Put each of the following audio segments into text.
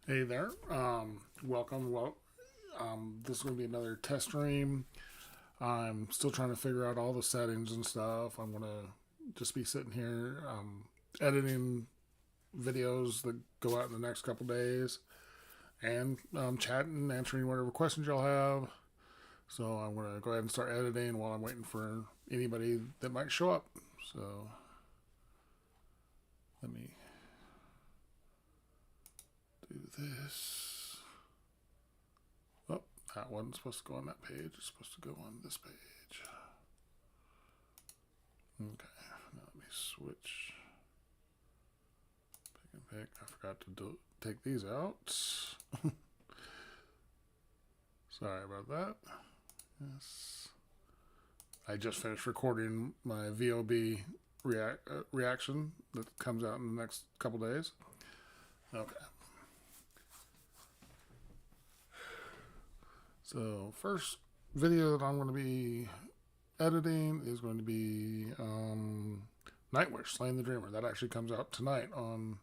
Hey there. Welcome. This is going to be another test stream. I'm still trying to figure out all the settings and stuff. I'm going to just be sitting here editing videos that go out in the next couple days and chatting, answering whatever questions y'all have. So I'm going to go ahead and start editing while I'm waiting for anybody that might show up. So let me do this. Oh, that wasn't supposed to go on that page. It's supposed to go on this page. Okay, now let me switch. Pick and pick. I forgot to take these out. Sorry about that. Yes. I just finished recording my VOB reaction that comes out in the next couple days. Okay. So, first video that I'm going to be editing is going to be Nightwish, Slaying the Dreamer. That actually comes out tonight on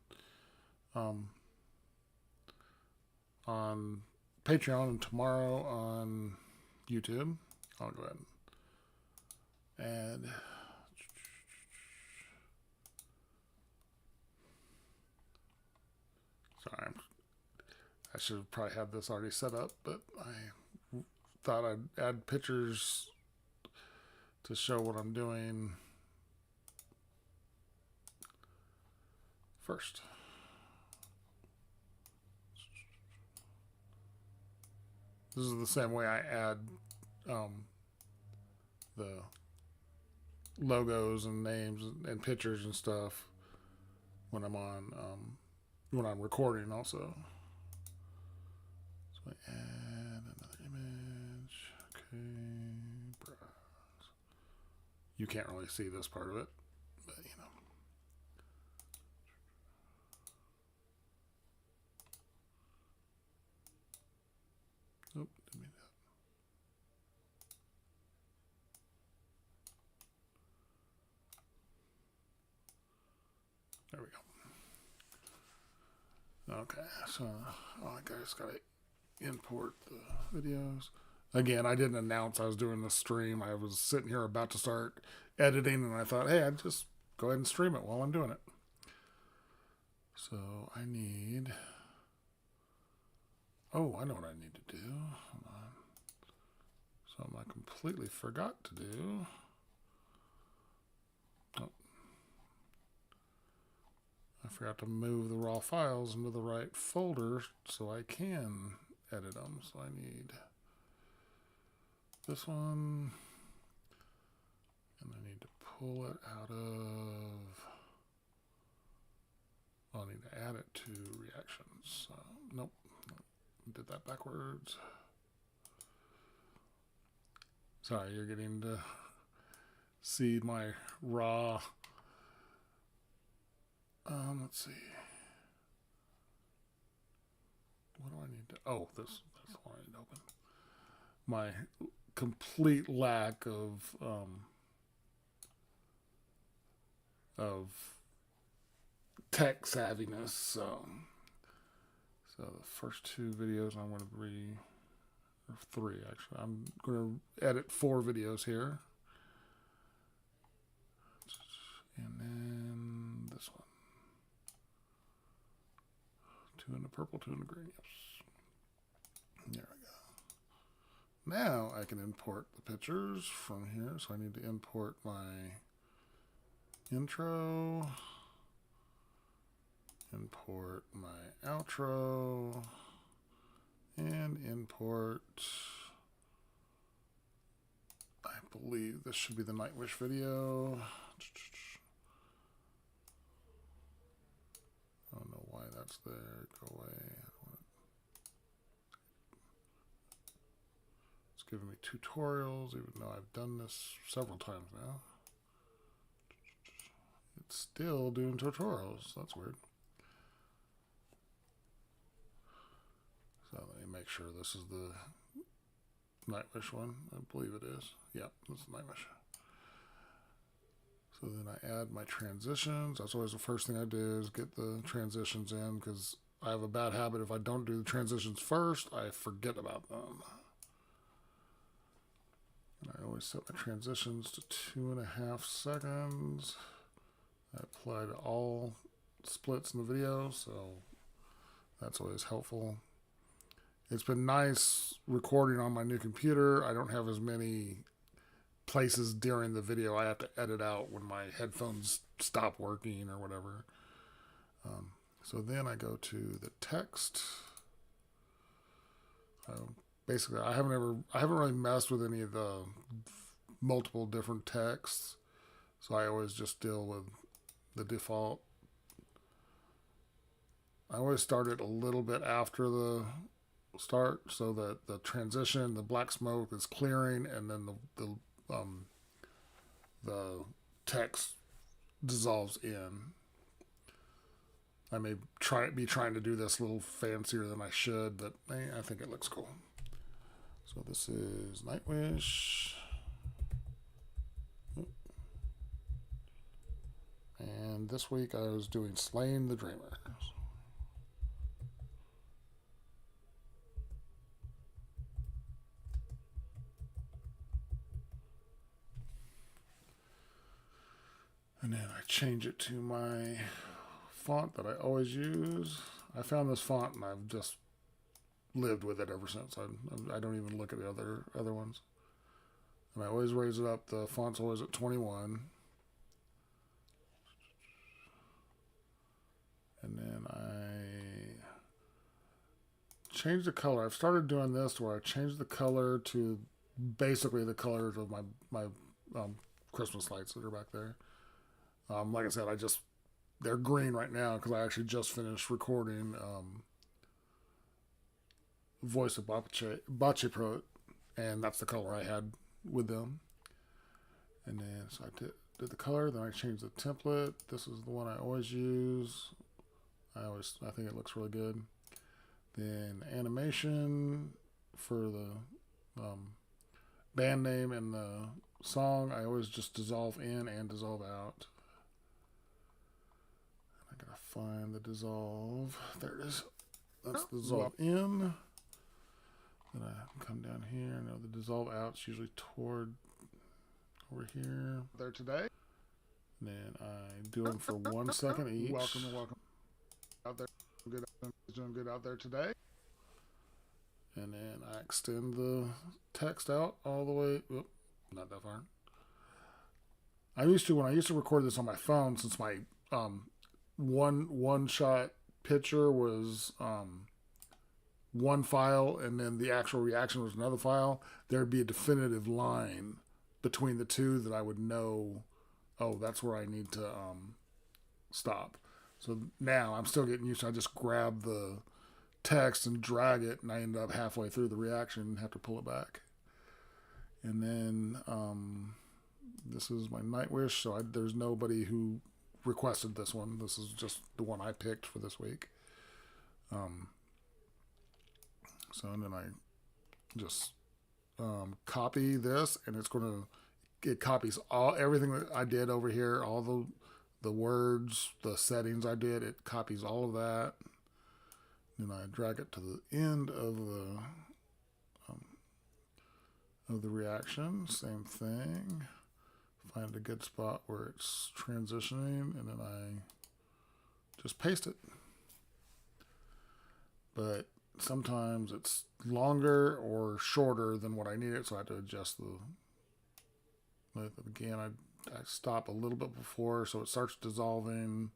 Patreon and tomorrow on YouTube. I'll go ahead and add. Sorry, I should have probably had this already set up, but I thought I'd add pictures to show what I'm doing first. This is the same way I add the logos and names and pictures and stuff when I'm on when I'm recording also. So I add another image. Okay, browse. You can't really see this part of it, but you know. Nope, didn't mean that. There we go. Okay, so I just gotta import the videos. Again, I didn't announce I was doing the stream. I was sitting here about to start editing, and I thought, hey, I'd just go ahead and stream it while I'm doing it. So I need. Oh, I know what I need to do. Hold on. Something I completely forgot to do. Oh. I forgot to move the raw files into the right folder so I can edit them. So I need this one. And I need to pull it out of. I need to add it to reactions. Nope. Did that backwards. Sorry, you're getting to see my raw. Let's see. What do I need to? Oh, that's the one I need to open. My complete lack of tech savviness. So the first two videos I'm going to be, or three actually. I'm going to edit 4 videos here, and then this one. 2 in the purple, 2 in the green. Yes. There we go. Now I can import the pictures from here. So I need to import my intro, import my outro, and import. I believe this should be the Nightwish video. I don't know why that's there. Go away. It's giving me tutorials, even though I've done this several times now. It's still doing tutorials. That's weird. So let me make sure this is the Nightwish one. I believe it is. Yep, this is Nightwish. So then I add my transitions. That's always the first thing I do is get the transitions in because I have a bad habit. If I don't do the transitions first, I forget about them. And I always set my transitions to 2.5 seconds. I apply to all splits in the video, so that's always helpful. It's been nice recording on my new computer. I don't have as many places during the video I have to edit out when my headphones stop working or whatever. So then I go to the text. Basically, I haven't really messed with any of the multiple different texts, so I always just deal with the default. I always start it a little bit after the start so that the transition, the black smoke is clearing, and then the text dissolves in. I may be trying to do this a little fancier than I should, but I think it looks cool. So this is Nightwish. And this week I was doing Slaying the Dreamers. And then I change it to my font that I always use. I found this font and I've just lived with it ever since. I don't even look at the other ones. And I always raise it up. The font's always at 21. And then I change the color. I've started doing this where I change the color to basically the colors of my Christmas lights that are back there. Like I said, they're green right now because I actually just finished recording Voice of Bache Pro, and that's the color I had with them. And then so I did the color, then I changed the template. This is the one I always use. I think it looks really good. Then animation for the band name and the song, I always just dissolve in and dissolve out. I gotta find the dissolve. There it is. That's the dissolve in. Then I come down here. Now the dissolve out's usually toward over here. There today. And then I do them for 1 second each. Welcome out there. Doing good out there today. And then I extend the text out all the way. Oop, not that far. When I used to record this on my phone, since my one shot picture was one file and then the actual reaction was another file, there'd be a definitive line between the two that I would know, oh, that's where I need to stop. So now I'm still getting used to it. I just grab the text and drag it, and I end up halfway through the reaction and have to pull it back. And then this is my Nightwish, so there's nobody who requested this one. This is just the one I picked for this week. So and then I just copy this, and it copies everything that I did over here, all the words, the settings I did. It copies all of that. Then I drag it to the end of the reaction. Same thing. Find a good spot where it's transitioning, and then I just paste it. But sometimes it's longer or shorter than what I need it, so I have to adjust again, I stop a little bit before, so it starts dissolving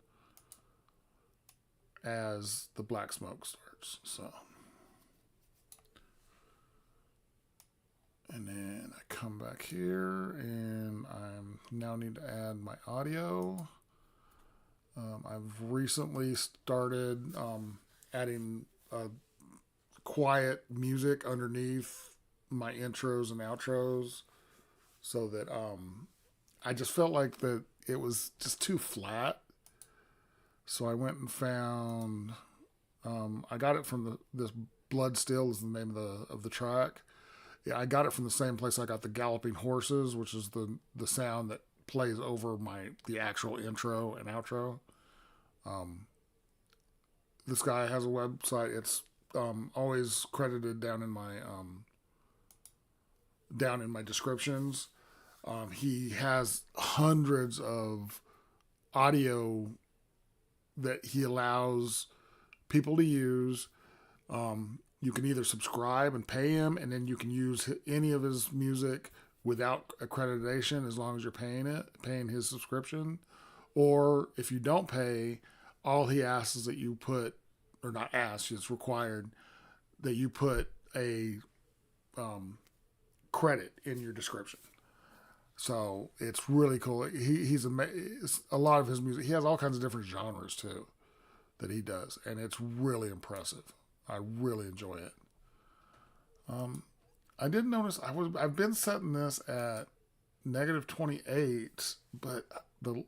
as the black smoke starts. So, and then I come back here, and I now need to add my audio. I've recently started adding quiet music underneath my intros and outros, so that I just felt like that it was just too flat. So I went and found, I got it from this Blood Still is the name of the track. Yeah, I got it from the same place I got the Galloping Horses, which is the sound that plays over the actual intro and outro. this guy has a website. It's always credited down in my descriptions. He has hundreds of audio that he allows people to use. You can either subscribe and pay him, and then you can use any of his music without accreditation as long as you're paying his subscription. Or if you don't pay, all he asks is that you put, or not ask, it's required that you put a credit in your description. So it's really cool. He's a lot of his music. He has all kinds of different genres too that he does, and it's really impressive. I really enjoy it. I did notice I've been setting this at -28, but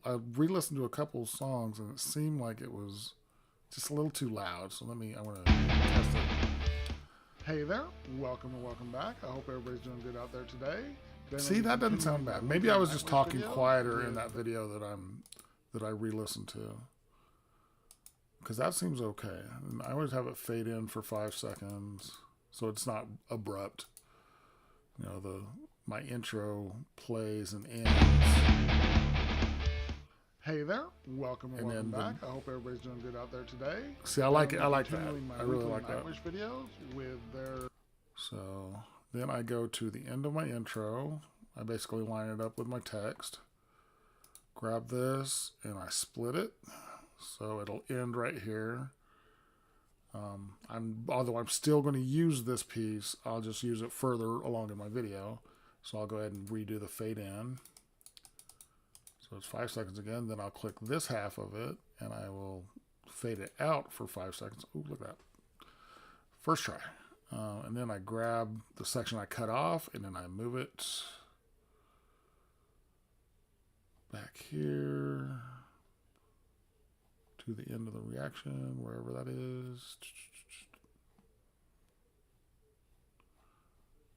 I re-listened to a couple of songs and it seemed like it was just a little too loud. So I want to test it. Hey there, welcome back. I hope everybody's doing good out there today. See, that doesn't sound bad. Maybe I was just talking quieter in that video that I re-listened to, because that seems okay. And I always have it fade in for 5 seconds, so it's not abrupt. You know, my intro plays and ends. Hey there, welcome back. I hope everybody's doing good out there today. See, I like it. I like that. I really like that. Videos with their. So then I go to the end of my intro. I basically line it up with my text. Grab this and I split it, so it'll end right here. Although I'm still going to use this piece, I'll just use it further along in my video. So I'll go ahead and redo the fade in. So it's 5 seconds again. Then I'll click this half of it and I will fade it out for 5 seconds. Ooh, look at that. First try. And then I grab the section I cut off and then I move it back here to the end of the reaction, wherever that is.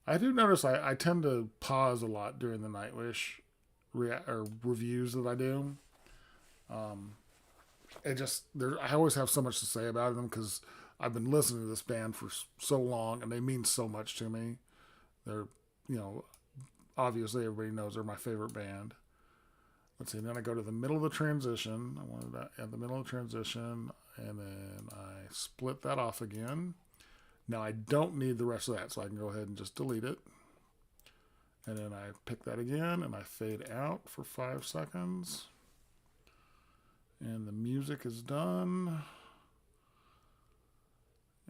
I do notice I tend to pause a lot during the Nightwish reviews that I do. I always have so much to say about them because I've been listening to this band for so long and they mean so much to me. They're, obviously everybody knows they're my favorite band. Let's see, and then I go to the middle of the transition. I wanted that at the middle of the transition, and then I split that off again. Now I don't need the rest of that, so I can go ahead and just delete it. And then I pick that again, and I fade out for 5 seconds. And the music is done.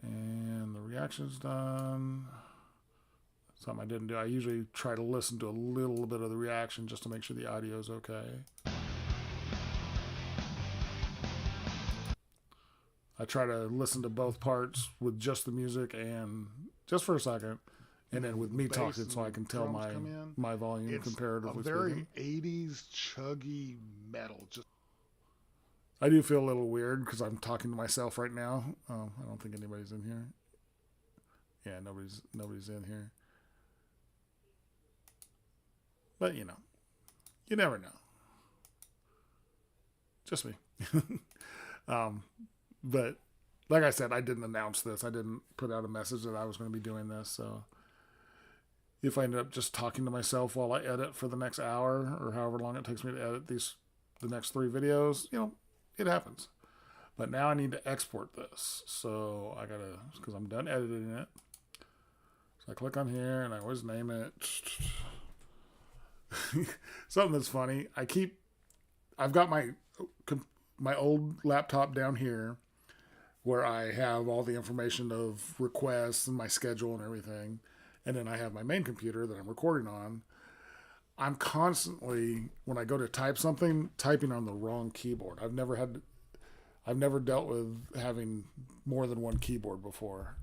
And the reaction's done. Something I didn't do. I usually try to listen to a little bit of the reaction just to make sure the audio is okay. I try to listen to both parts with just the music and just for a second, and then with me talking so I can tell my volume comparatively. It's a very 80s chuggy metal. I do feel a little weird because I'm talking to myself right now. I don't think anybody's in here. Yeah, nobody's in here. But, you never know. Just me. But, like I said, I didn't announce this. I didn't put out a message that I was going to be doing this. So, if I end up just talking to myself while I edit for the next hour or however long it takes me to edit the next 3 videos, it happens. But now I need to export this. So, because I'm done editing it. So, I click on here and I always name it. Something that's funny. I've got my old laptop down here where I have all the information of requests and my schedule and everything. And then I have my main computer that I'm recording on. I'm constantly, when I go to type something, typing on the wrong keyboard. I've never dealt with having more than one keyboard before.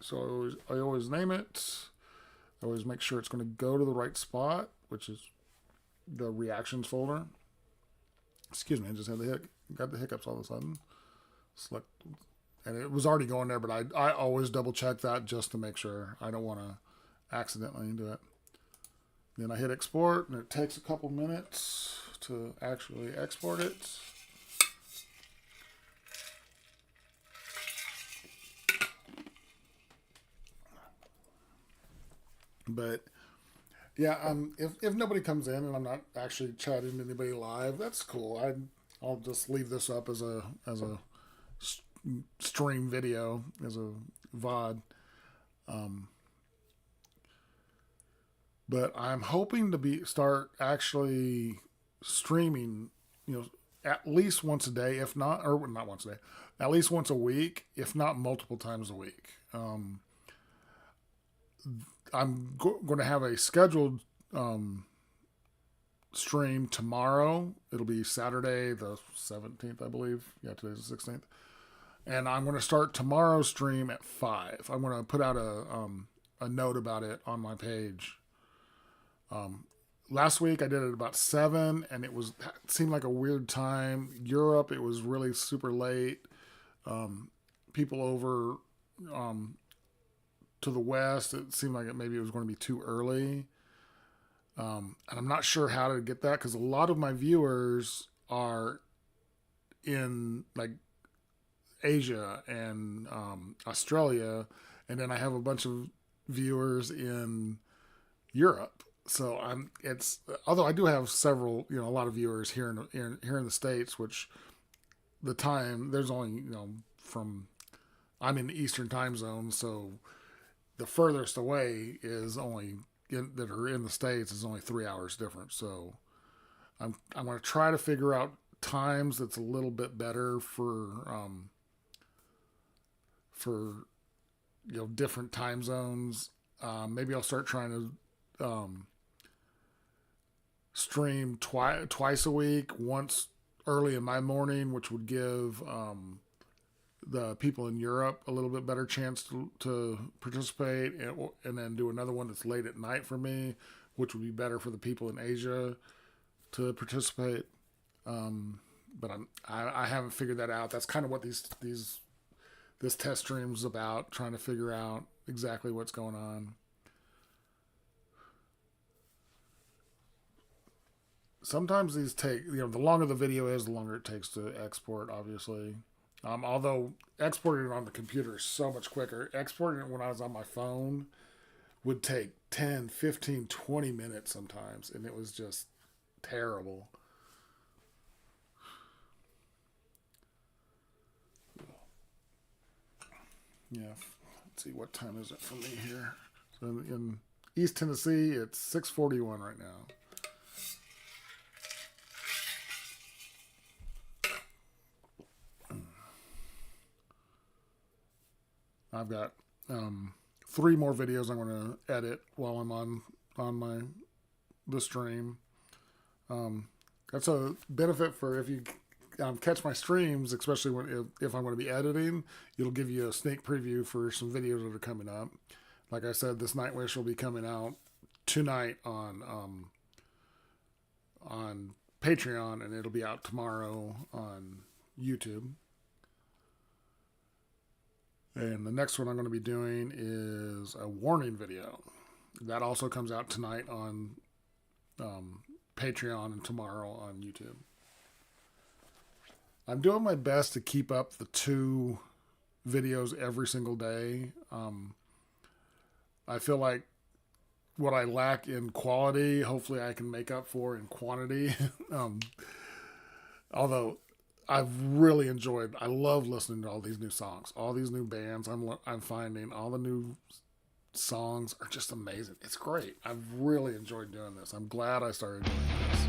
So I always name it. I always make sure it's going to go to the right spot, which is the reactions folder. Excuse me, I just got the hiccups all of a sudden. Select, and it was already going there, but I always double check that just to make sure. I don't want to accidentally do it. Then I hit export, and it takes a couple minutes to actually export it. But yeah, if nobody comes in and I'm not actually chatting to anybody live, that's cool. I'll just leave this up as a stream video, as a VOD. But I'm hoping to start actually streaming, at least once a day, if not, or not once a day, at least once a week, if not multiple times a week. I'm going to have a scheduled stream tomorrow. It'll be Saturday the 17th, I believe. Yeah, today's the 16th. And I'm going to start tomorrow's stream at 5. I'm going to put out a note about it on my page. Last week I did it about 7, and it seemed like a weird time. Europe, it was really super late. People over to the west, it seemed like maybe it was going to be too early. And I'm not sure how to get that, because a lot of my viewers are in like Asia and Australia, and then I have a bunch of viewers in Europe. So although I do have several, a lot of viewers here in the States, which the time there's only, I'm in the Eastern time zone, so the furthest away is only that are in the States is only 3 hours different. So I'm going to try to figure out times that's a little bit better for different time zones. Maybe I'll start trying to stream twice a week, once early in my morning, which would give the people in Europe a little bit better chance to participate, and then do another one that's late at night for me, which would be better for the people in Asia to participate. But I haven't figured that out. That's kind of what this test stream is about, trying to figure out exactly what's going on. Sometimes these take, the longer the video is, the longer it takes to export, obviously. Although exporting it on the computer is so much quicker. Exporting it when I was on my phone would take 10, 15, 20 minutes sometimes, and it was just terrible. Yeah, let's see, what time is it for me here? So in East Tennessee, it's 6:41 right now. I've got 3 more videos I'm going to edit while I'm on the stream. That's a benefit for if you catch my streams, especially if I'm going to be editing. It'll give you a sneak preview for some videos that are coming up. Like I said, this Nightwish will be coming out tonight on Patreon, and it'll be out tomorrow on YouTube. And the next one I'm going to be doing is a warning video. That also comes out tonight on Patreon and tomorrow on YouTube. I'm doing my best to keep up the 2 videos every single day. I feel like what I lack in quality, hopefully I can make up for in quantity. Although I've really enjoyed, I love listening to all these new songs, all these new bands I'm finding, all the new songs are just amazing. It's great. I've really enjoyed doing this. I'm glad I started doing this.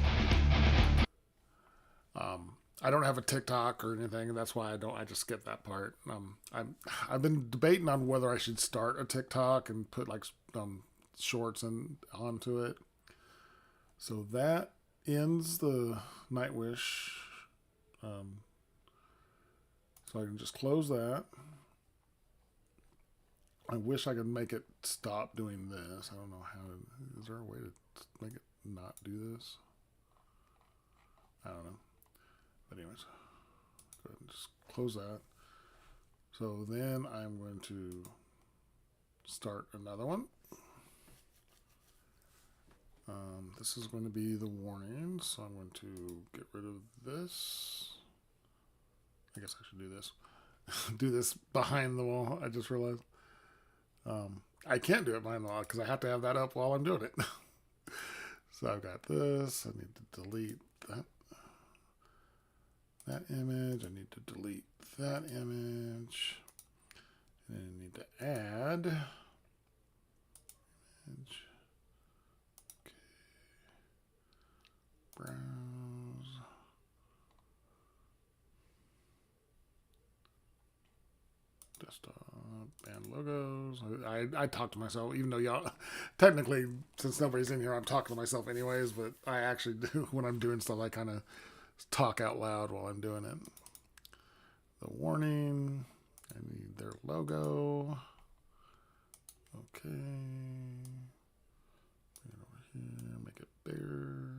I don't have a TikTok or anything, and that's why I just skip that part. I've been debating on whether I should start a TikTok and put like shorts onto it. So that ends the Nightwish. So I can just close that. I wish I could make it stop doing this. I don't know how. Is there a way to make it not do this? I don't know. But anyways, go ahead and just close that. So then I'm going to start another one. This is going to be the warning, so I'm going to get rid of this. I guess I should do this. Do this behind the wall. I just realized I can't do it behind the wall because I have to have that up while I'm doing it. So I've got this. I need to delete that image. I need to delete that image. And I need to add image. Okay. Browse. Desktop and logos. I talk to myself, even though y'all technically, since nobody's in here, I'm talking to myself anyways. But I actually do when I'm doing stuff. I kind of talk out loud while I'm doing it. The warning. I need their logo. Okay. Bring it over here. Make it bigger.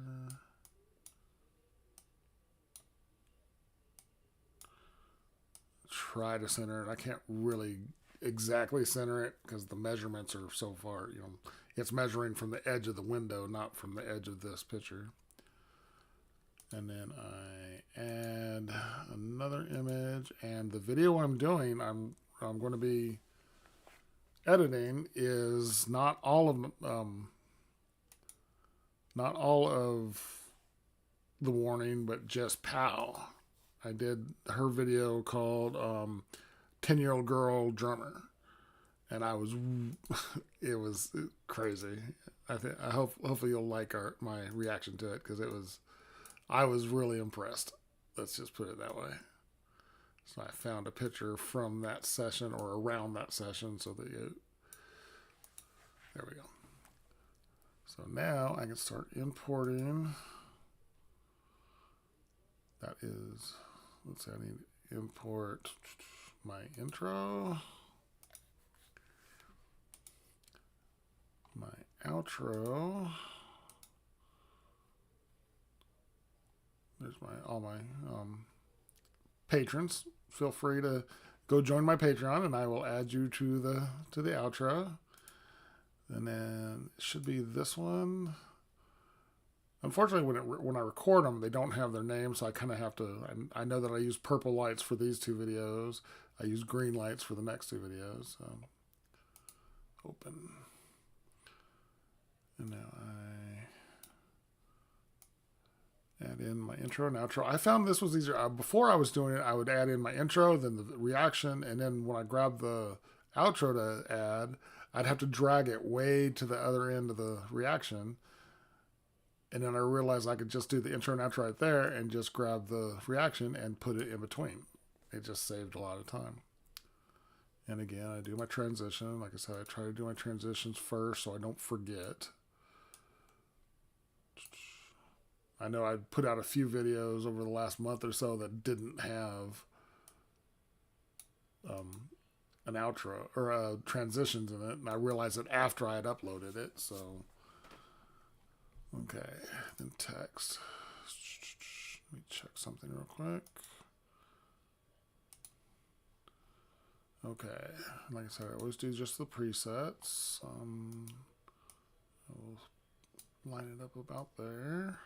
Try to center it. I can't really exactly center it because the measurements are so far, it's measuring from the edge of the window, not from the edge of this picture. And then I add another image, and the video I'm doing, I'm going to be editing is not all of the warning, but just POW. I did her video called 10-Year-Old Girl Drummer. And it was crazy. Hopefully you'll like my reaction to it because I was really impressed. Let's just put it that way. So I found a picture from that session or around that session there we go. So now I can start importing. That is, let's see, I need to import my intro, my outro. There's all my patrons. Feel free to go join my Patreon, and I will add you to the outro. And then it should be this one. Unfortunately, when I record them, they don't have their name, so I kind of have to. I know that I use purple lights for these two videos. I use green lights for the next two videos. So open, and now I add in my intro and outro. I found this was easier. Before I was doing it, I would add in my intro, then the reaction, and then when I grabbed the outro to add, I'd have to drag it way to the other end of the reaction. And then I realized I could just do the intro and outro right there and just grab the reaction and put it in between. It just saved a lot of time. And again, I do my transition. Like I said, I try to do my transitions first so I don't forget. I know I put out a few videos over the last month or so that didn't have an outro or transitions in it. And I realized it after I had uploaded it. So... okay, then text. Let me check something real quick. Okay, like I said, I always do just the presets. I'll line it up about there.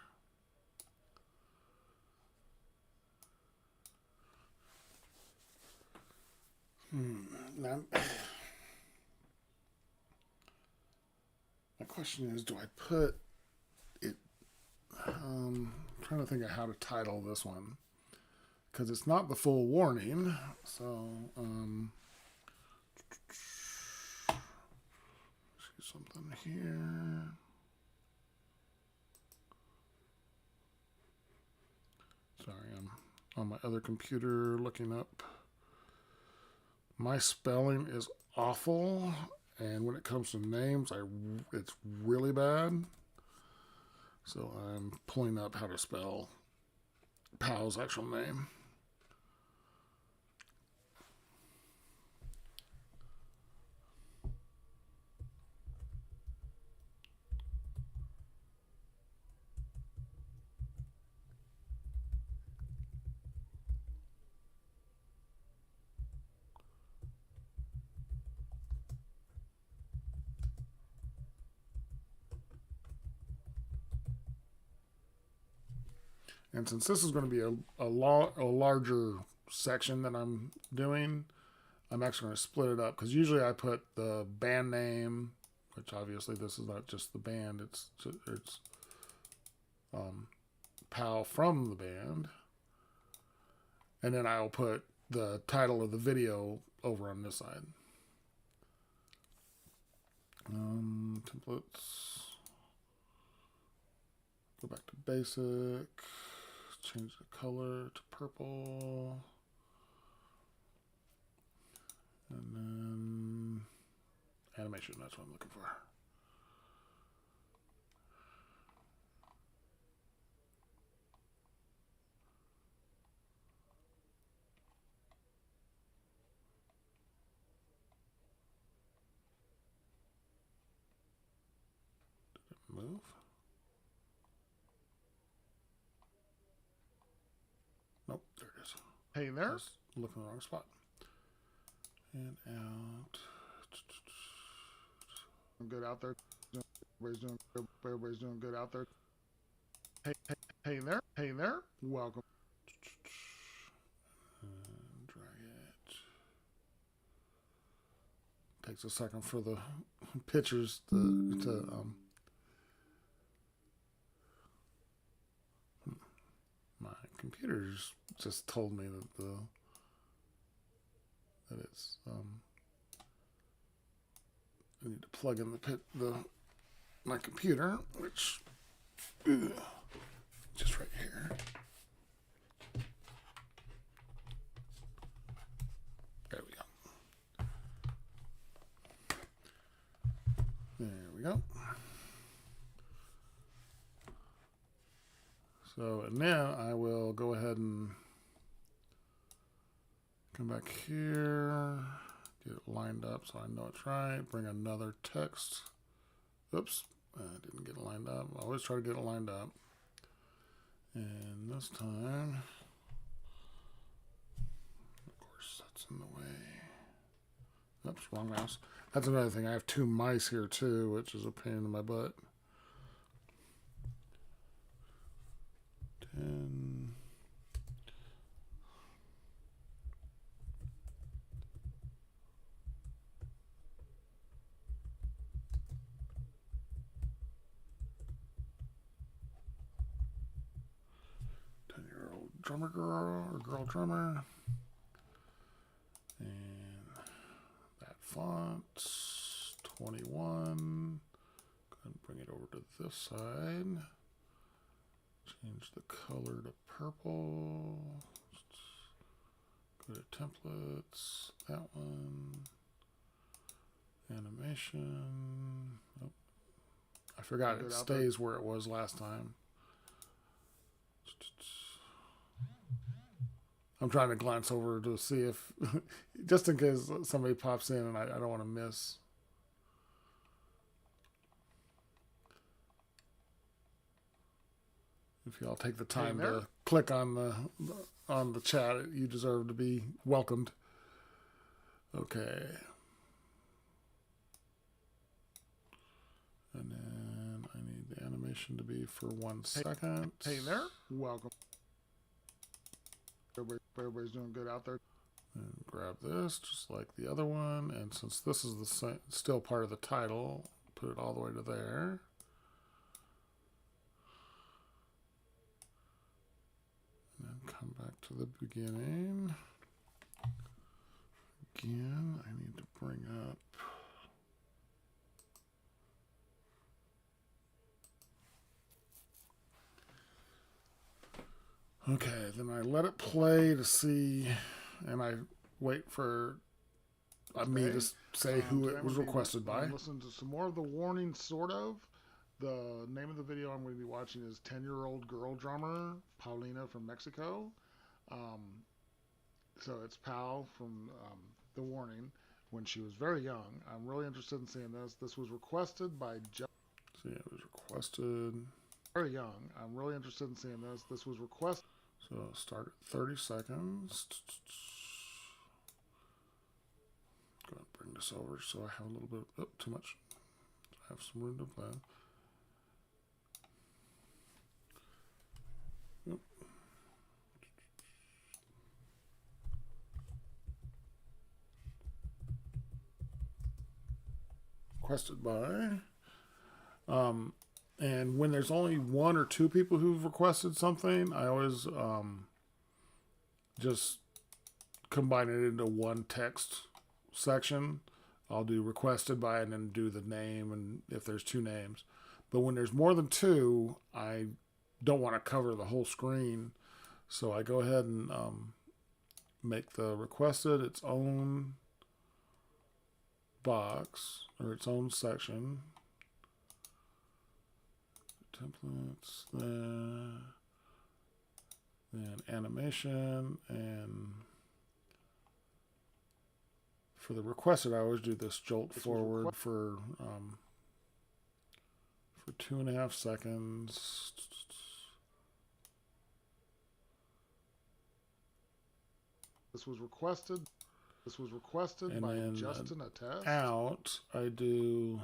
Now, my question is, do I put it... I'm trying to think of how to title this one. Because it's not the full warning. So, see something here. Sorry, I'm on my other computer looking up. My spelling is awful, and when it comes to names, it's really bad. So I'm pulling up how to spell POW's actual name. And since this is going to be a larger section that I'm doing, I'm actually going to split it up, because usually I put the band name, which obviously this is not just the band, it's Pal from the band, and then I'll put the title of the video over on this side. Templates. Go back to basic. Change the color to purple. And then animation, that's what I'm looking for. Did it move? Nope, there it is. Hey there. Looking in the wrong spot. And out. Good out there. Everybody's doing good out there. Hey there. Hey there. Welcome. And drag it. Takes a second for the pictures to my computer's just told me that it's I need to plug in my computer, which just right here. There we go. There we go. So now I will go ahead and come back here, get it lined up so I know it's right. Bring another text. Oops, I didn't get it lined up. I always try to get it lined up. And this time, of course, that's in the way. Oops, wrong mouse. That's another thing. I have two mice here too, which is a pain in my butt. 10. Drummer girl or girl drummer, and that font 21. Go ahead and bring it over to this side. Change the color to purple. Go to templates. That one. Animation. Oh, I forgot it stays where it was last time. I'm trying to glance over to see if, just in case somebody pops in and I don't want to miss. If y'all take the time to click on the chat, you deserve to be welcomed. Okay. And then I need the animation to be for 1 second. Hey there. Welcome. Everybody's doing good out there. And grab this just like the other one, and since this is the same, still part of the title, put it all the way to there. And then come back to the beginning. Again, I need to bring up okay, then I let it play to see, and I wait for me to say who it was requested by. Listen to some more of the warning, sort of. The name of the video I'm going to be watching is 10-Year-Old Girl Drummer, Paulina from Mexico. So it's Pal from The Warning when she was very young. I'm really interested in seeing this. This was requested by Joe. See, it was requested. Very young. I'm really interested in seeing this. This was requested. So start at 30 seconds. Go ahead and bring this over so I have a little bit, oh, too much. I have some room to play. Yep. requested by. And when there's only one or two people who've requested something, I always just combine it into one text section. I'll do requested by and then do the name and if there's two names. But when there's more than two, I don't want to cover the whole screen. So I go ahead and make the requested its own box or its own section. Templates, then animation, and for the requested, I always do this jolt forward for 2.5 seconds. This was requested. This was requested And by then Justin Attest. Out, I do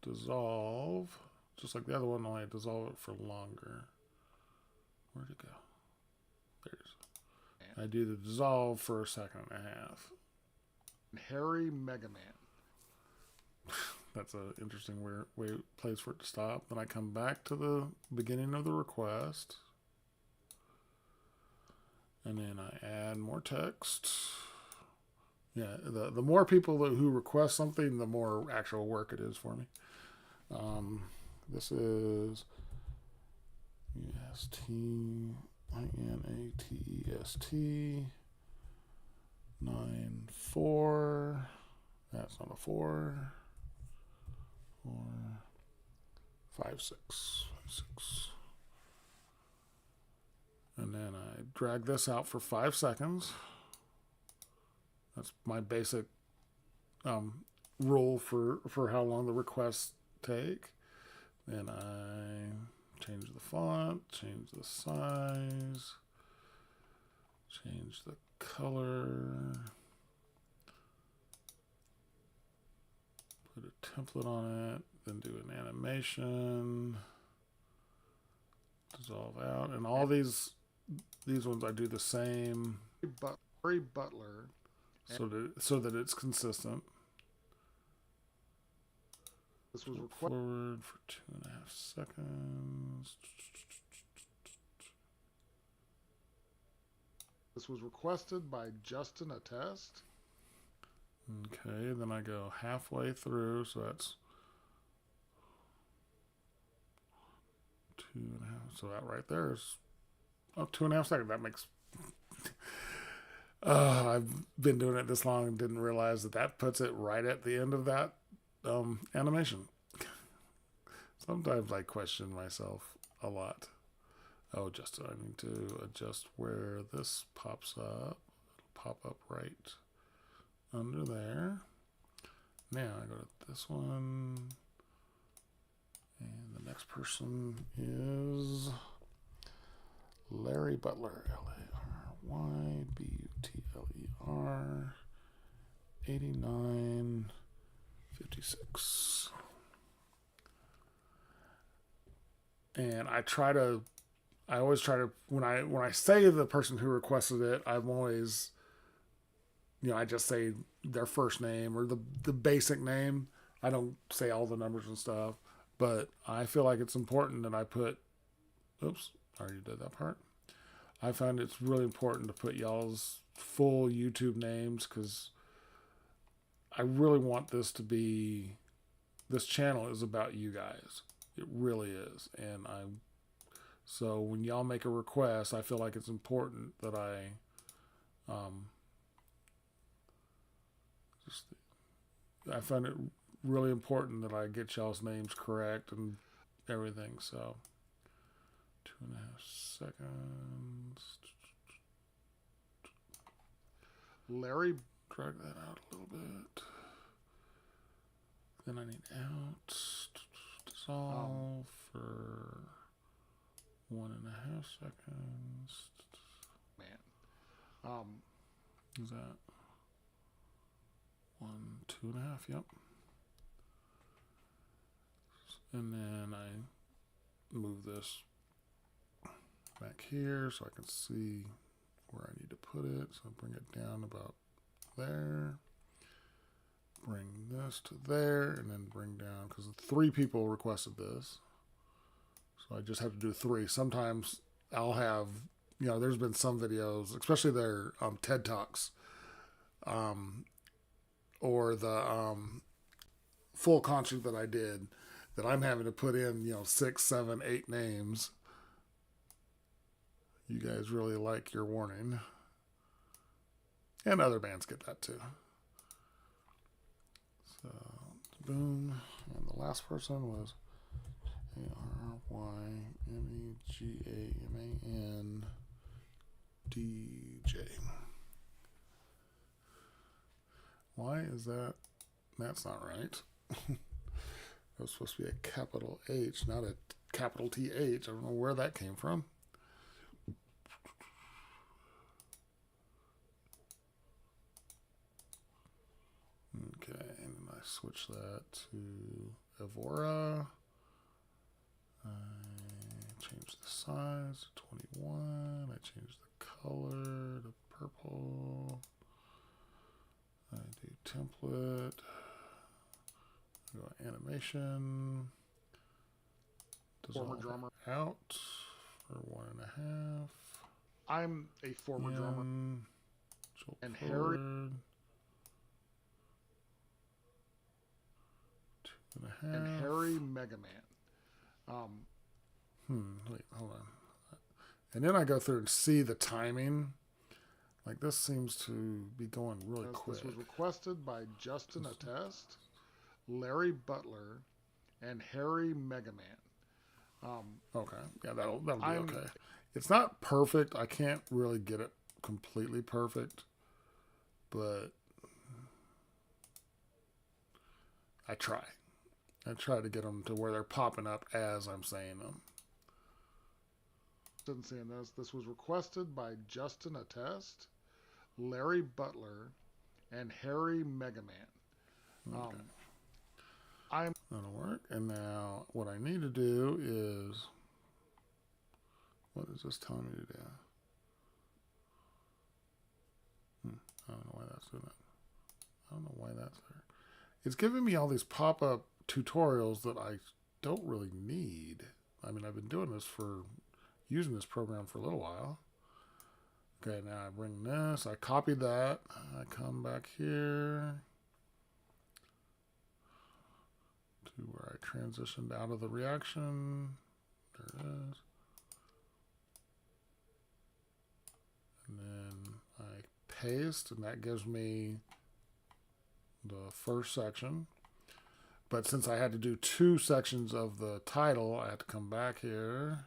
dissolve. Just like the other one, only I dissolve it for longer. Where'd it go? There's. I do the dissolve for 1.5 seconds. Harry Mega Man. That's an interesting place for it to stop. Then I come back to the beginning of the request. And then I add more text. Yeah, the more people who request something, the more actual work it is for me. This is USTINATEST 9-4. That's not a 4. 4-5-6. And then I drag this out for 5 seconds. That's my basic rule for how long the requests take. Then I change the font, change the size, change the color, put a template on it, then do an animation, dissolve out, and all these ones I do the same. Harry Butler. So that it's consistent. This was forward for 2.5 seconds. This was requested by Justin Attest. Okay, then I go halfway through, so that's 2.5. So that right there is 2.5 seconds. That makes. I've been doing it this long and didn't realize that puts it right at the end of that animation. Sometimes I question myself a lot. Oh, just I need to adjust where this pops up. It'll pop up right under there. Now I go to this one. And the next person is Larry Butler. LARYBUTLER 8956. And I always try to when I say the person who requested it, I'm always, I just say their first name or the basic name. I don't say all the numbers and stuff, but I feel like it's important that I put. Oops, I already did that part. I find it's really important to put y'all's full YouTube names because I really want this channel is about you guys. It really is. And so when y'all make a request, I feel like it's important that I find it really important that I get y'all's names correct and everything. So 2.5 seconds. Larry, drag that out a little bit. Then I need out. Dissolve for 1.5 seconds. Man. Is that 1, 2.5? Yep. And then I move this back here so I can see where I need to put it. So I bring it down about there. bring this to there, and then bring down, because 3 people requested this. So I just have to do 3. Sometimes I'll have, there's been some videos, especially their TED Talks, or the full concert that I did, that I'm having to put in, 6, 7, 8 names. You guys really like your warning. And other bands get that too. So, boom. And the last person was ARYMEGAMAN-DJ. Why is that? That's not right. That was supposed to be a capital H, not a capital TH. I don't know where that came from. Okay, and then I switch that to Evora. I change the size to 21. I change the color to purple. I do template. I go animation. Former drummer. Out for 1.5. I'm a former drummer. And Harry. 2.5. And Harry Mega Man. Wait, hold on. And then I go through and see the timing. Like, this seems to be going really quick. This was requested by Justin Attest, Larry Butler, and Harry Mega Man. Okay. Yeah, that'll be okay. It's not perfect. I can't really get it completely perfect. But I try. I try to get them to where they're popping up as I'm saying them. Seeing this. This was requested by Justin Attest, Larry Butler, and Harry Mega Man. Okay. That'll work. And now what I need to do is, what is this telling me to do? I don't know why that's doing that. I don't know why that's there. It's giving me all these pop-up tutorials that I don't really need. I mean, I've been using this program for a little while. Okay, now I bring this, I copy that, I come back here to where I transitioned out of the reaction. There it is. And then I paste, and that gives me the first section. But since I had to do 2 sections of the title, I had to come back here,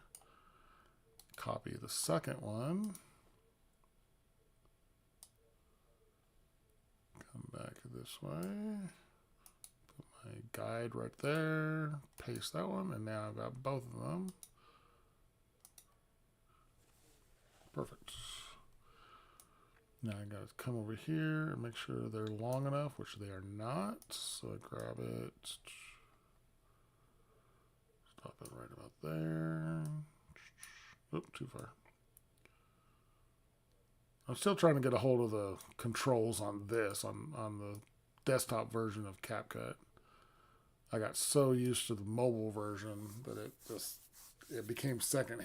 copy the second one, come back this way, put my guide right there, paste that one, and now I've got both of them. Perfect. Now I got to come over here and make sure they're long enough, which they are not. So I grab it, stop it right about there. Oop, too far. I'm still trying to get a hold of the controls on this, on the desktop version of CapCut. I got so used to the mobile version that it became second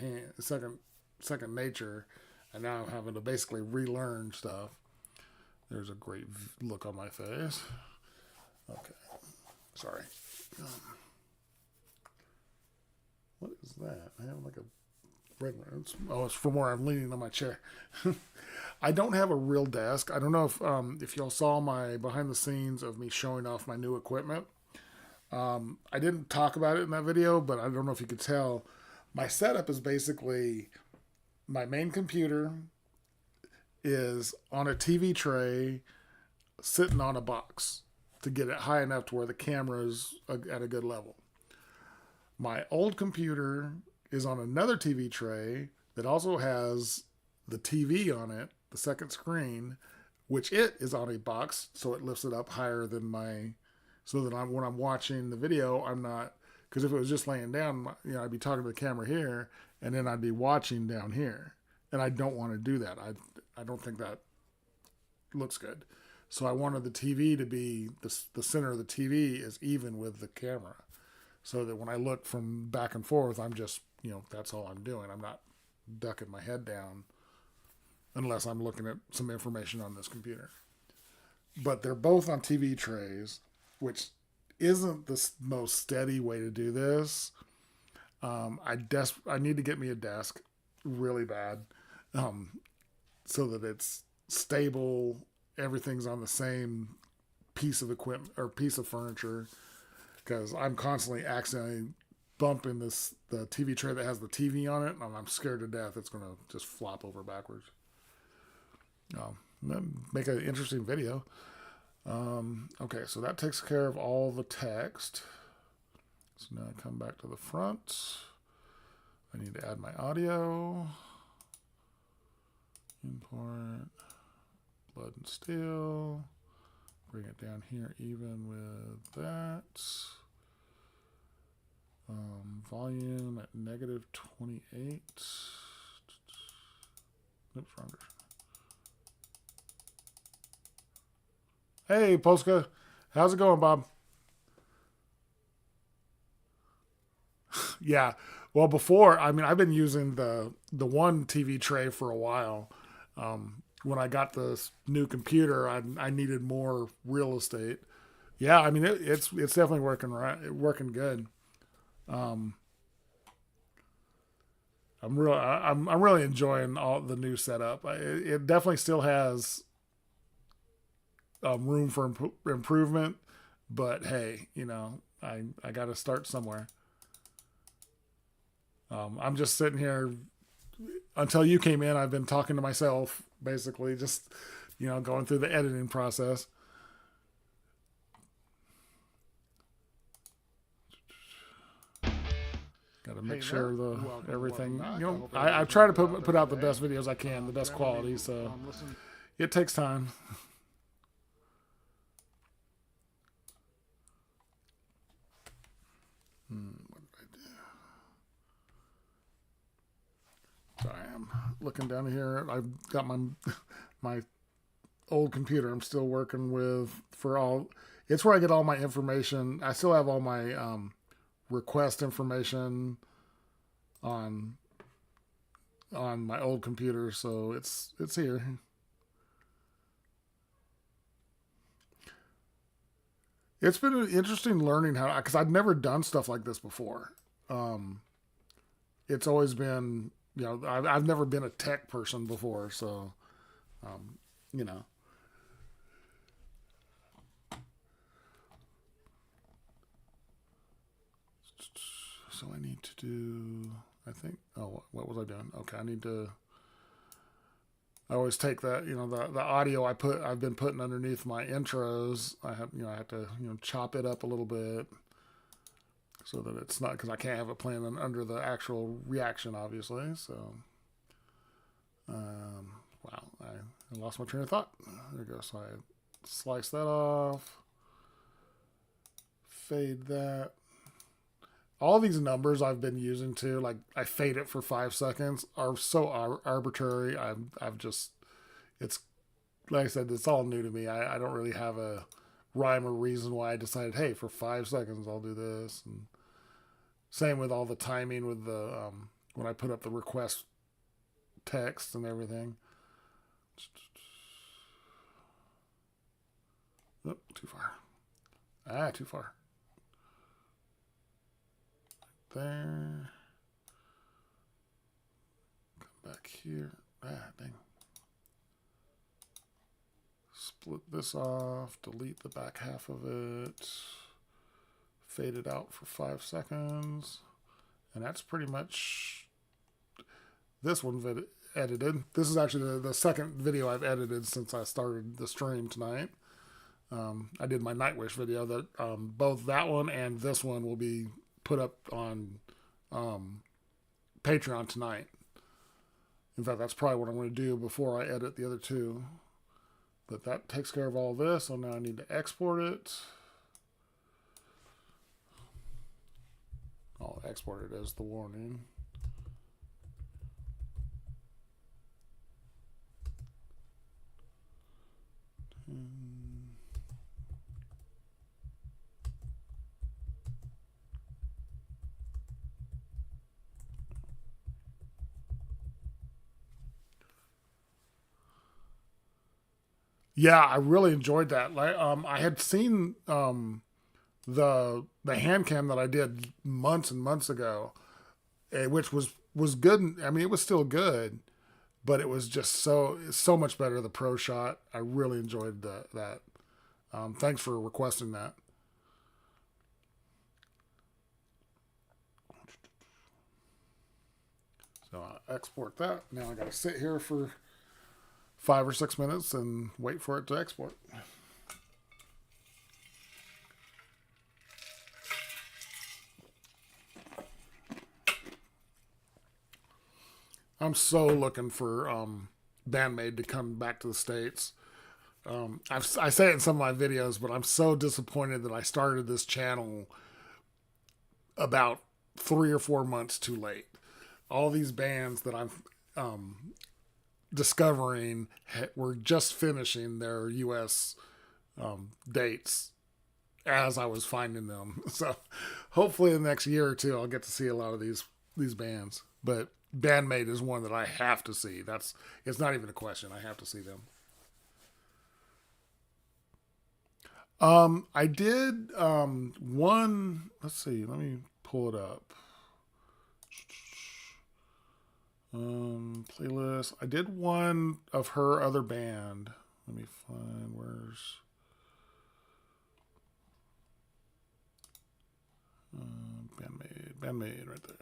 nature. And now I'm having to basically relearn stuff. There's a great look on my face. Okay. Sorry. What is that? I have like a regular. It's from where I'm leaning on my chair. I don't have a real desk. I don't know if y'all saw my behind the scenes of me showing off my new equipment. I didn't talk about it in that video, but I don't know if you could tell. My setup is basically, my main computer is on a TV tray sitting on a box to get it high enough to where the camera is at a good level. My old computer is on another TV tray that also has the TV on it, the second screen, which it is on a box, so it lifts it up higher than so that when I'm watching the video, I'm not, because if it was just laying down, I'd be talking to the camera here, and then I'd be watching down here. And I don't want to do that. I don't think that looks good. So I wanted the TV to be the center of the TV is even with the camera, so that when I look from back and forth, I'm just, that's all I'm doing. I'm not ducking my head down unless I'm looking at some information on this computer. But they're both on TV trays, which isn't the most steady way to do this. I need to get me a desk really bad, so that it's stable. Everything's on the same piece of equipment or piece of furniture, because I'm constantly accidentally bumping the TV tray that has the TV on it, and I'm scared to death it's going to just flop over backwards. Make an interesting video. Okay, so that takes care of all the text. So now I come back to the front. I need to add my audio. Import blood and steel. Bring it down here even with that. Volume at -28. Oops, wrong direction. Hey, Polska. How's it going, Bob? Yeah. Well, before, I've been using the one TV tray for a while. When I got this new computer, I needed more real estate. Yeah, it's definitely working good. I'm really enjoying all the new setup. It definitely still has room for improvement, but hey, I got to start somewhere. I'm just sitting here until you came in. I've been talking to myself, basically, just going through the editing process. Got to make sure everything. I try to put out the best videos I can, the best quality. So it takes time. What did I do? Sorry, I'm looking down here. I've got my old computer I'm still working with for all. It's where I get all my information. I still have all my request information on my old computer, so it's here. It's been interesting learning how, because I've never done stuff like this before. It's always been, I've never been a tech person before, so So I need to do, what was I doing? Okay, I always take that, the audio I've been putting underneath my intros. I have to, chop it up a little bit so that it's not, because I can't have it playing under the actual reaction, obviously. So, wow, I lost my train of thought. There we go. So I slice that off, fade that. All these numbers I've been using too, like I fade it for 5 seconds, are so arbitrary. It's like I said, it's all new to me. I don't really have a rhyme or reason why I decided, hey, for 5 seconds I'll do this. And same with all the timing with the when I put up the request text and everything. Oh, too far. Too far. There. Come back here. Dang. Split this off. Delete the back half of it. Fade it out for 5 seconds. And that's pretty much this one edited. This is actually the second video I've edited since I started the stream tonight. I did my Nightwish video. That both that one and this one will be put up on Patreon tonight. In fact, that's probably what I'm going to do before I edit the other two. But that takes care of all this, so now I need to export it. I'll export it as the warning. Yeah, I really enjoyed that. Like, I had seen the hand cam that I did months and months ago, which was good. I mean, it was still good, but it was just so much better. The pro shot, I really enjoyed that. Thanks for requesting that. So I export that. Now I got to sit here for 5 or 6 minutes and wait for it to export. I'm so looking for Bandmade to come back to the States. I say it in some of my videos, but I'm so disappointed that I started this channel about 3 or 4 months too late. All these bands that I'm um, discovering were just finishing their U.S. Dates as I was finding them. So hopefully in the next year or two, I'll get to see a lot of these bands. But Bandmate is one that I have to see. It's not even a question. I have to see them. I did one. Let's see. Let me pull it up. Playlist. I did one of her other band. Let me find where's Bandmade right there.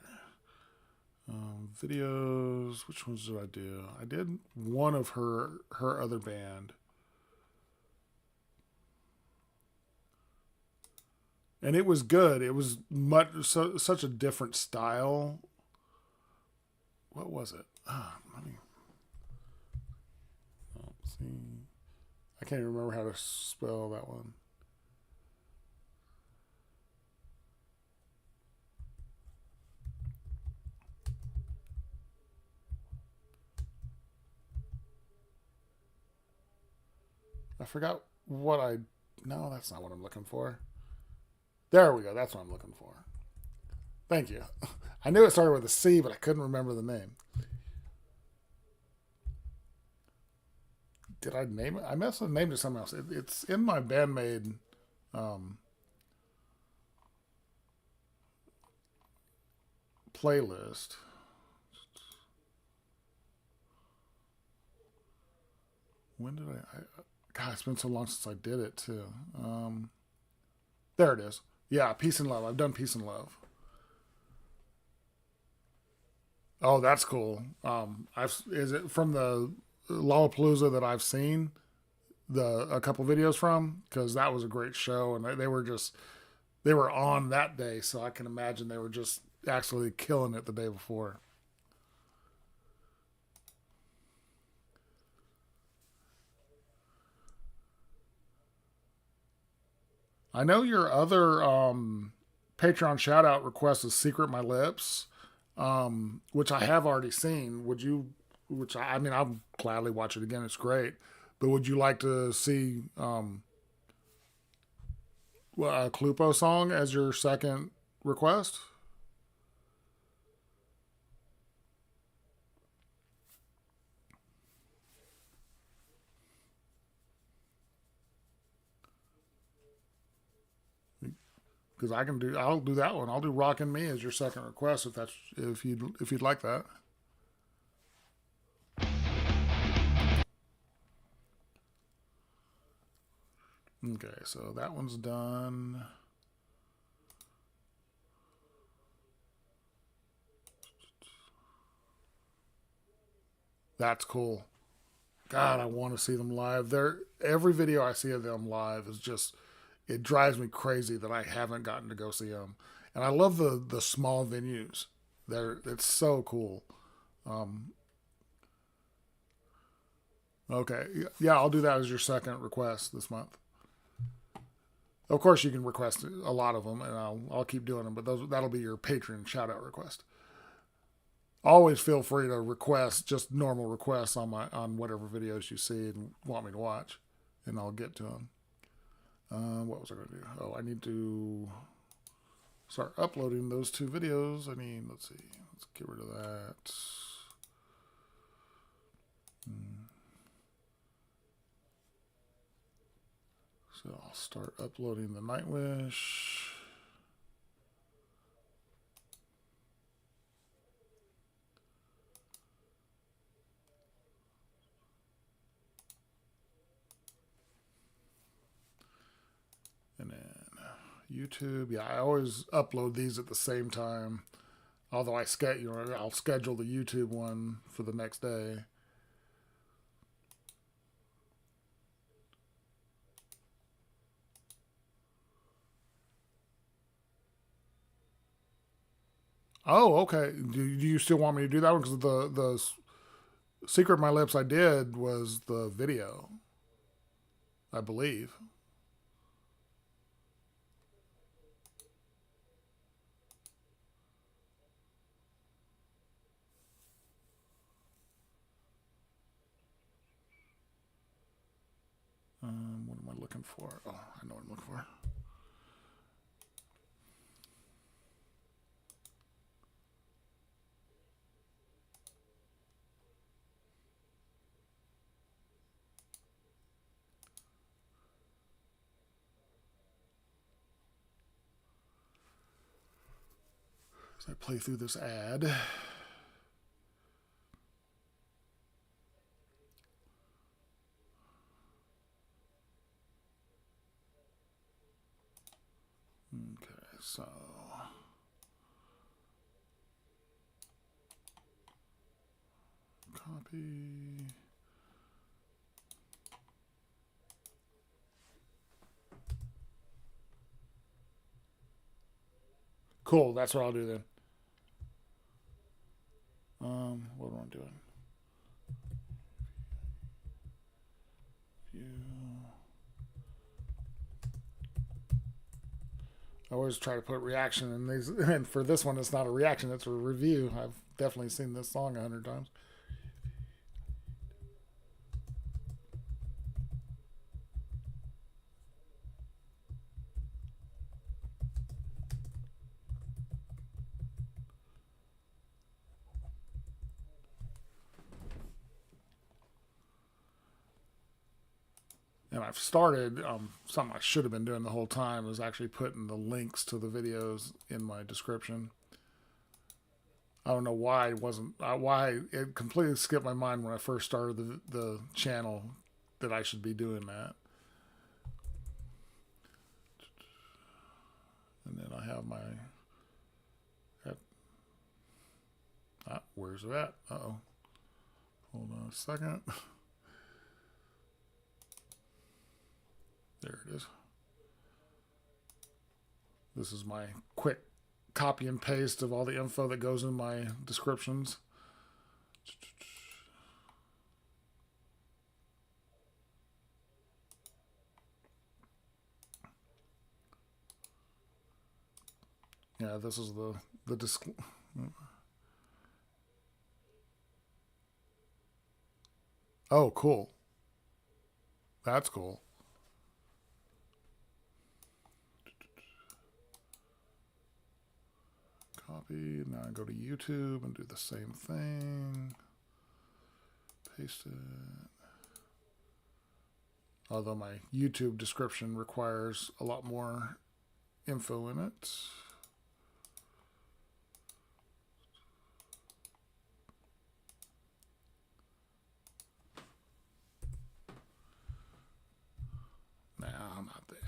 Videos. Which ones did I do? I did one of her other band, and it was good. It was such a different style. What was it? Let me see. I can't even remember how to spell that one. I forgot what I. No, that's not what I'm looking for. There we go. That's what I'm looking for. Thank you. I knew it started with a C, but I couldn't remember the name. Did I name it? I must have named it something else. It's in my Bandmade um, playlist. When did God, it's been so long since I did it too. There it is. Yeah, Peace and Love. I've done Peace and Love. Oh, that's cool. I've is it from the Lollapalooza that I've seen a couple videos from, because that was a great show, and they were on that day, so I can imagine they were just absolutely killing it the day before. I know your other Patreon shout out request is Secret My Lips, which I have already seen. Would you, which I mean, I'll gladly watch it again. It's great. But would you like to see a Clupo song as your second request? Because I'll do that one. I'll do "Rockin' Me" as your second request if you'd like that. Okay, so that one's done. That's cool. God, I want to see them live. Every video I see of them live is just it drives me crazy that I haven't gotten to go see them. And I love the small venues. It's so cool. Um, okay, yeah, I'll do that as your second request this month. Of course, you can request a lot of them, and I'll keep doing them. But that'll be your Patreon shout out request. Always feel free to request just normal requests on whatever videos you see and want me to watch, and I'll get to them. What was I going to do? Oh, I need to start uploading those two videos. I mean, let's see. Let's get rid of that. So I'll start uploading the Nightwish. And then YouTube. Yeah, I always upload these at the same time. Although I'll schedule the YouTube one for the next day. Oh, okay. Do you still want me to do that one? Because the Secret My Lips I did was the video, I believe. What am I looking for? Oh, I know what I'm looking for. As I play through this ad. Okay, so copy. Cool, that's what I'll do then. What am I doing? View. I always try to put reaction in these, and for this one, it's not a reaction; it's a review. I've definitely seen this song 100 times. And I've started something I should have been doing the whole time is actually putting the links to the videos in my description. I don't know why it completely skipped my mind when I first started the channel that I should be doing that. And then I have my where's it at? Uh-oh. Hold on a second. There it is. This is my quick copy and paste of all the info that goes in my descriptions. Yeah, this is the disc. Oh, cool. That's cool. Copy. Now I go to YouTube and do the same thing. Paste it. Although my YouTube description requires a lot more info in it. Nah, I'm not there.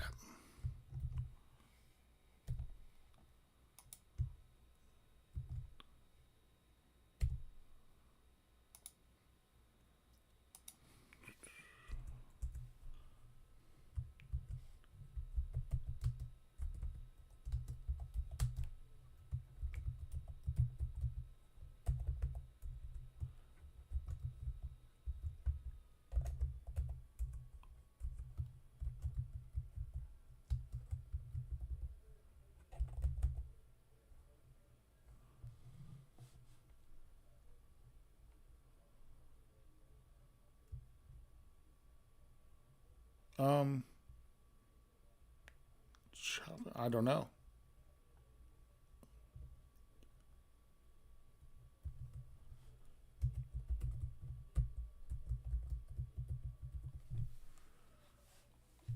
I don't know.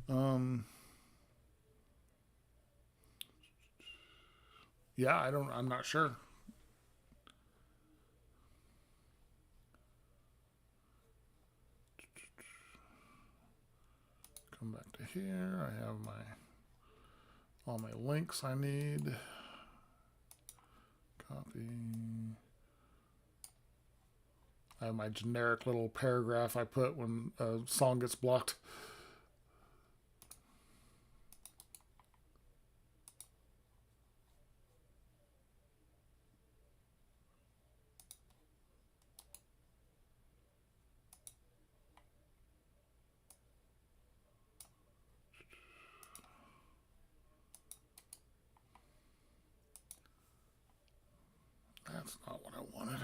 Um, yeah, I'm not sure. Come back to here. I have all my links I need. Copy. I have my generic little paragraph I put when a song gets blocked. That's not what I wanted.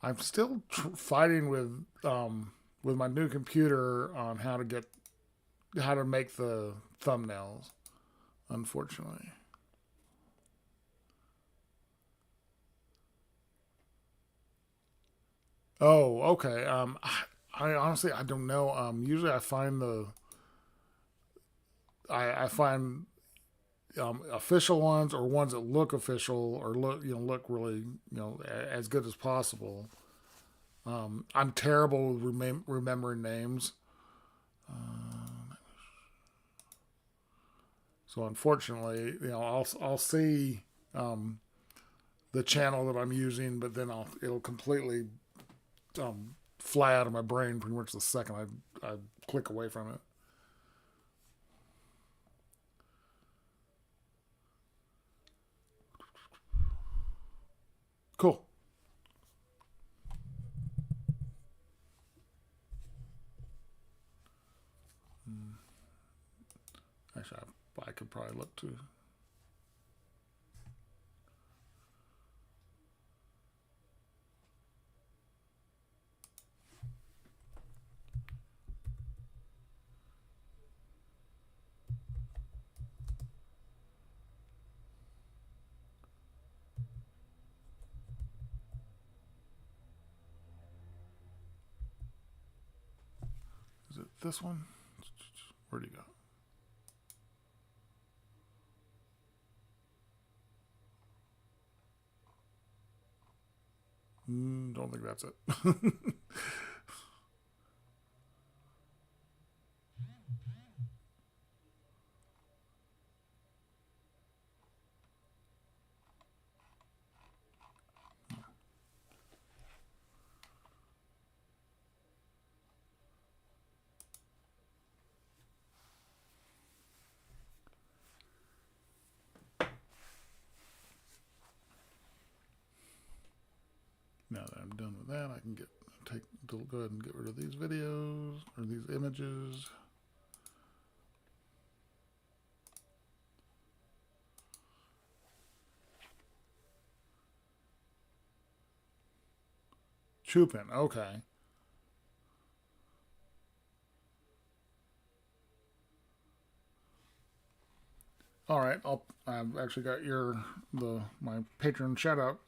I'm still fighting with my new computer on how to make the thumbnails. Unfortunately. Oh, okay. I honestly I don't know. Usually I find I find official ones or ones that look official or look really as good as possible. I'm terrible with remembering names, so unfortunately, I'll see the channel that I'm using, but then it'll completely fly out of my brain pretty much the second I click away from it. Cool. Actually, I could probably look too. Is it this one? Where'd he go? Don't think that's it. Now that I'm done with that, I can go ahead and get rid of these videos or these images. Chupin, okay. All right, I've actually got my Patreon shout out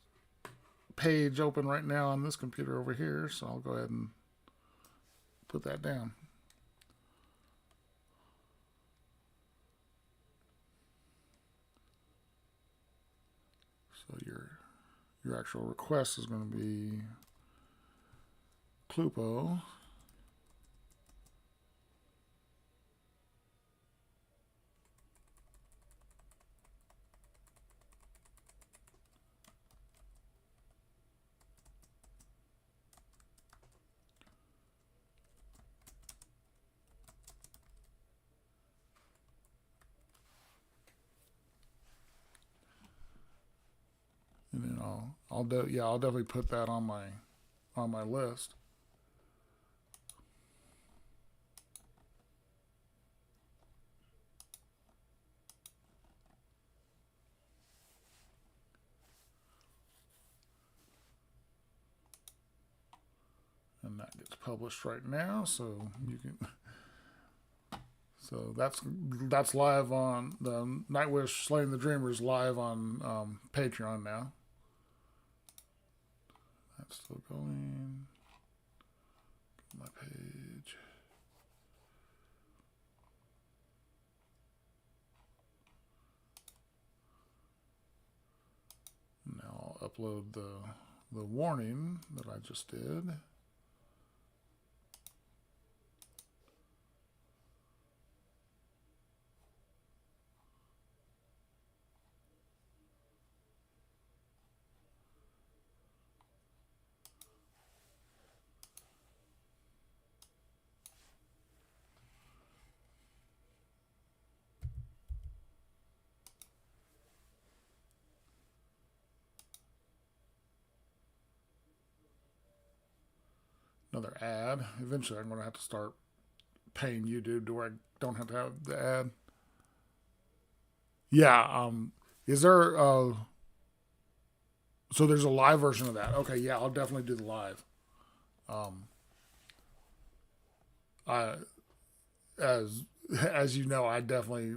page open right now on this computer over here, so I'll go ahead and put that down. So your actual request is going to be Clupo. And then I'll definitely put that on my list. And that gets published right now, so you can So that's live on the Nightwish Slaying the Dreamers live on Patreon now. That's still going. My page. Now I'll upload the warning that I just did. Another ad. Eventually I'm going to have to start paying YouTube to where I don't have to have the ad. Yeah, is there so there's a live version of that. Okay, yeah, I'll definitely do the live. I as you know, I definitely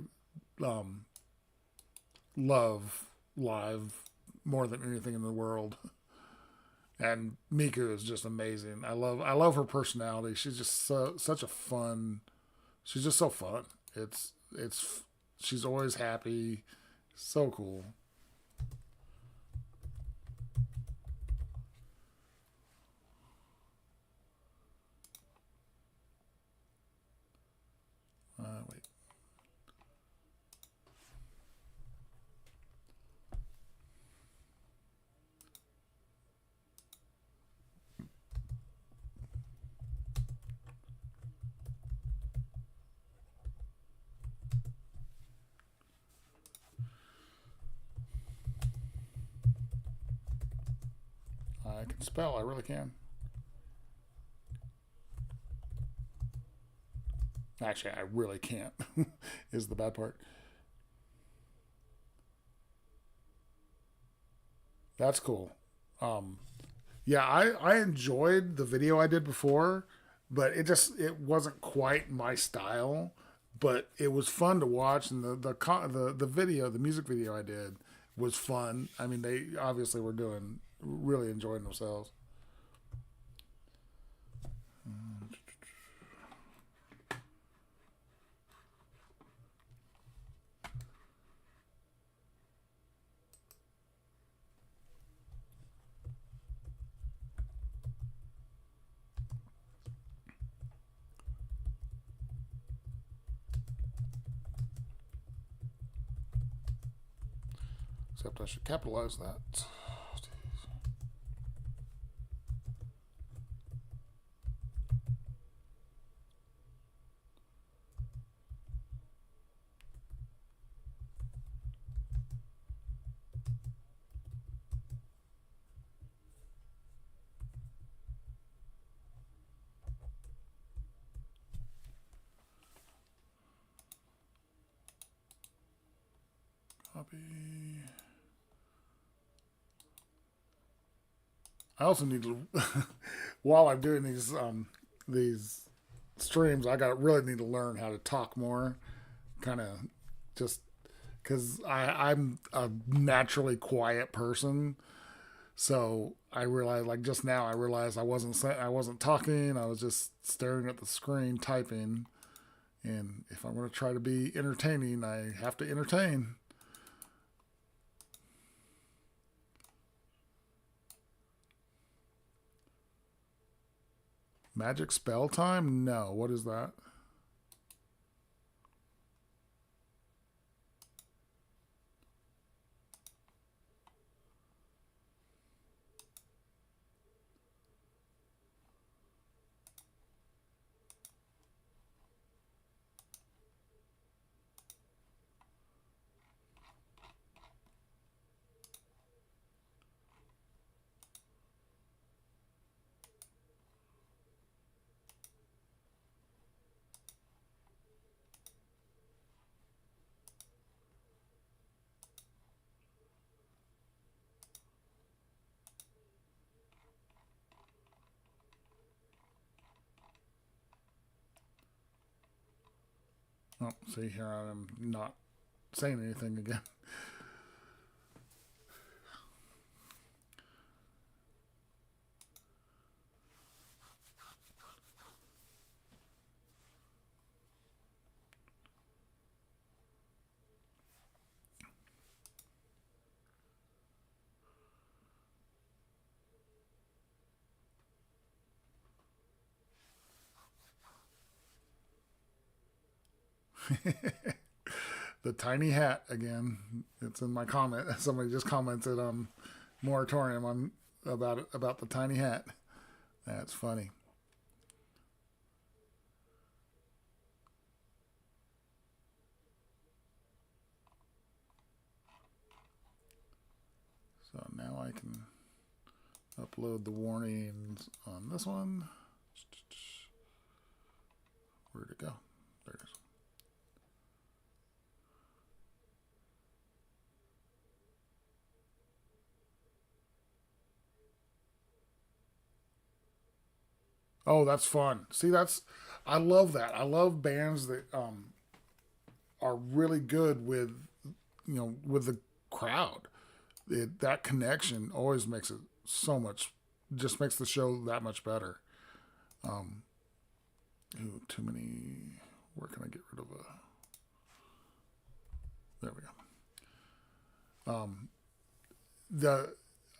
love live more than anything in the world. And Miku is just amazing. I love her personality. She's just such a fun. She's just so fun. It's she's always happy. So cool. Wait. I can spell. I really can. Actually, I really can't. Is the bad part. That's cool. Um, yeah, I enjoyed the video I did before, but it wasn't quite my style. But it was fun to watch, and the video, the music video I did was fun. I mean, they obviously were doing really enjoying themselves. Except I should capitalize that. Copy. I also need to, while I'm doing these streams, I got really need to learn how to talk more. Kind of just because I'm a naturally quiet person, so I realized like just now I realized I wasn't talking. I was just staring at the screen typing. And if I'm going to try to be entertaining, I have to entertain. Magic spell time? No. What is that? Oh, see, here I am not saying anything again. The tiny hat again. It's in my comment. Somebody just commented on moratorium on about the tiny hat. That's funny. So now I can upload the warnings on this one. Where'd it go? There it is. Oh, that's fun. See, I love that. I love bands that are really good with with the crowd. That connection always makes it so much, just makes the show that much better. Um, ooh, too many. Where can I get rid of a? There we go. The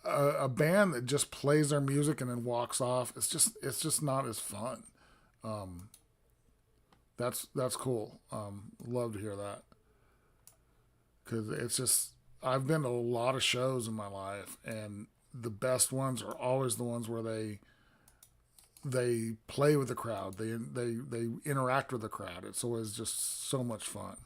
a band that just plays their music and then walks off. It's just not as fun. Um, that's cool. Love to hear that because it's just I've been to a lot of shows in my life, and the best ones are always the ones where they play with the crowd. They interact with the crowd. It's always just so much fun.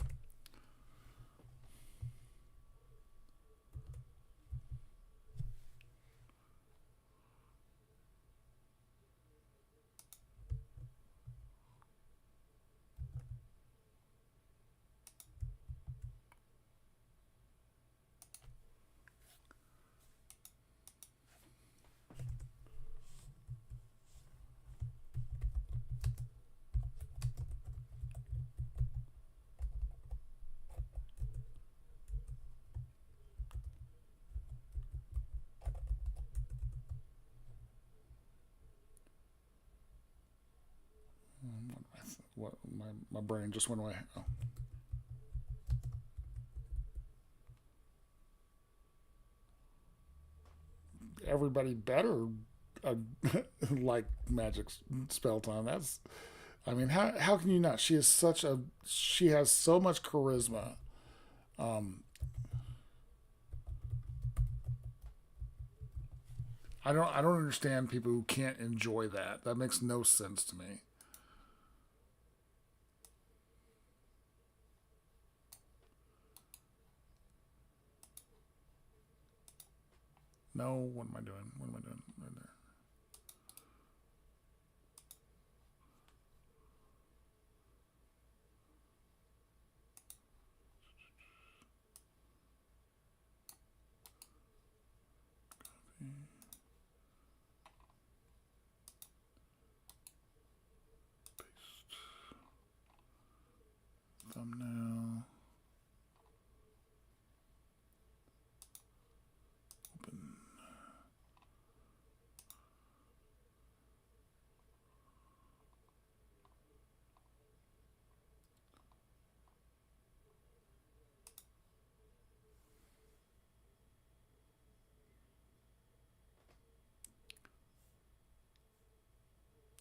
What my brain just went away. Oh. Everybody better uh, like magic spell time. That's I mean, how can you not? She has so much charisma. Um, I don't understand people who can't enjoy that. That makes no sense to me. No, what am I doing? What am I doing right there? Thumbnail. Open.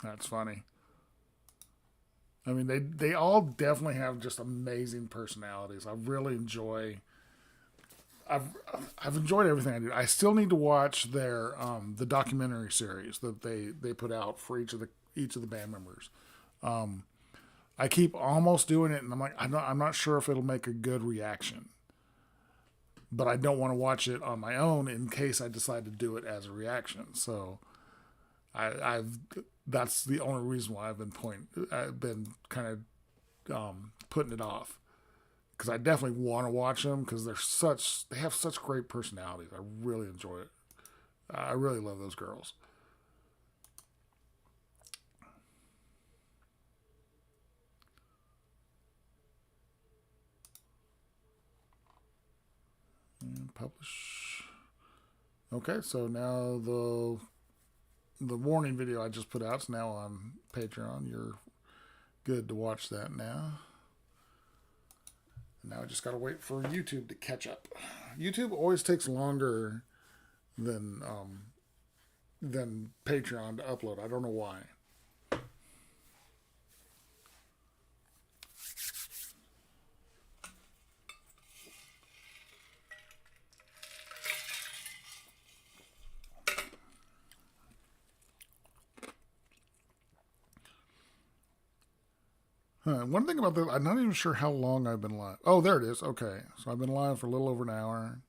That's funny. I mean, they all definitely have just amazing personalities. I really enjoy. I've I've enjoyed everything I do. I still need to watch their the documentary series that they put out for each of the band members. I keep almost doing it, and I'm not sure if it'll make a good reaction, but I don't want to watch it on my own in case I decide to do it as a reaction. So I've that's the only reason why I've been kind of putting it off because I definitely want to watch them because they have such great personalities. I really enjoy it. I really love those girls. Publish. Okay, so now the warning video I just put out is now on Patreon. You're good to watch that now. Now I just got to wait for YouTube to catch up. YouTube always takes longer than Patreon to upload. I don't know why. One thing about this, I'm not even sure how long I've been live. Oh, there it is. Okay, so I've been live for a little over an hour.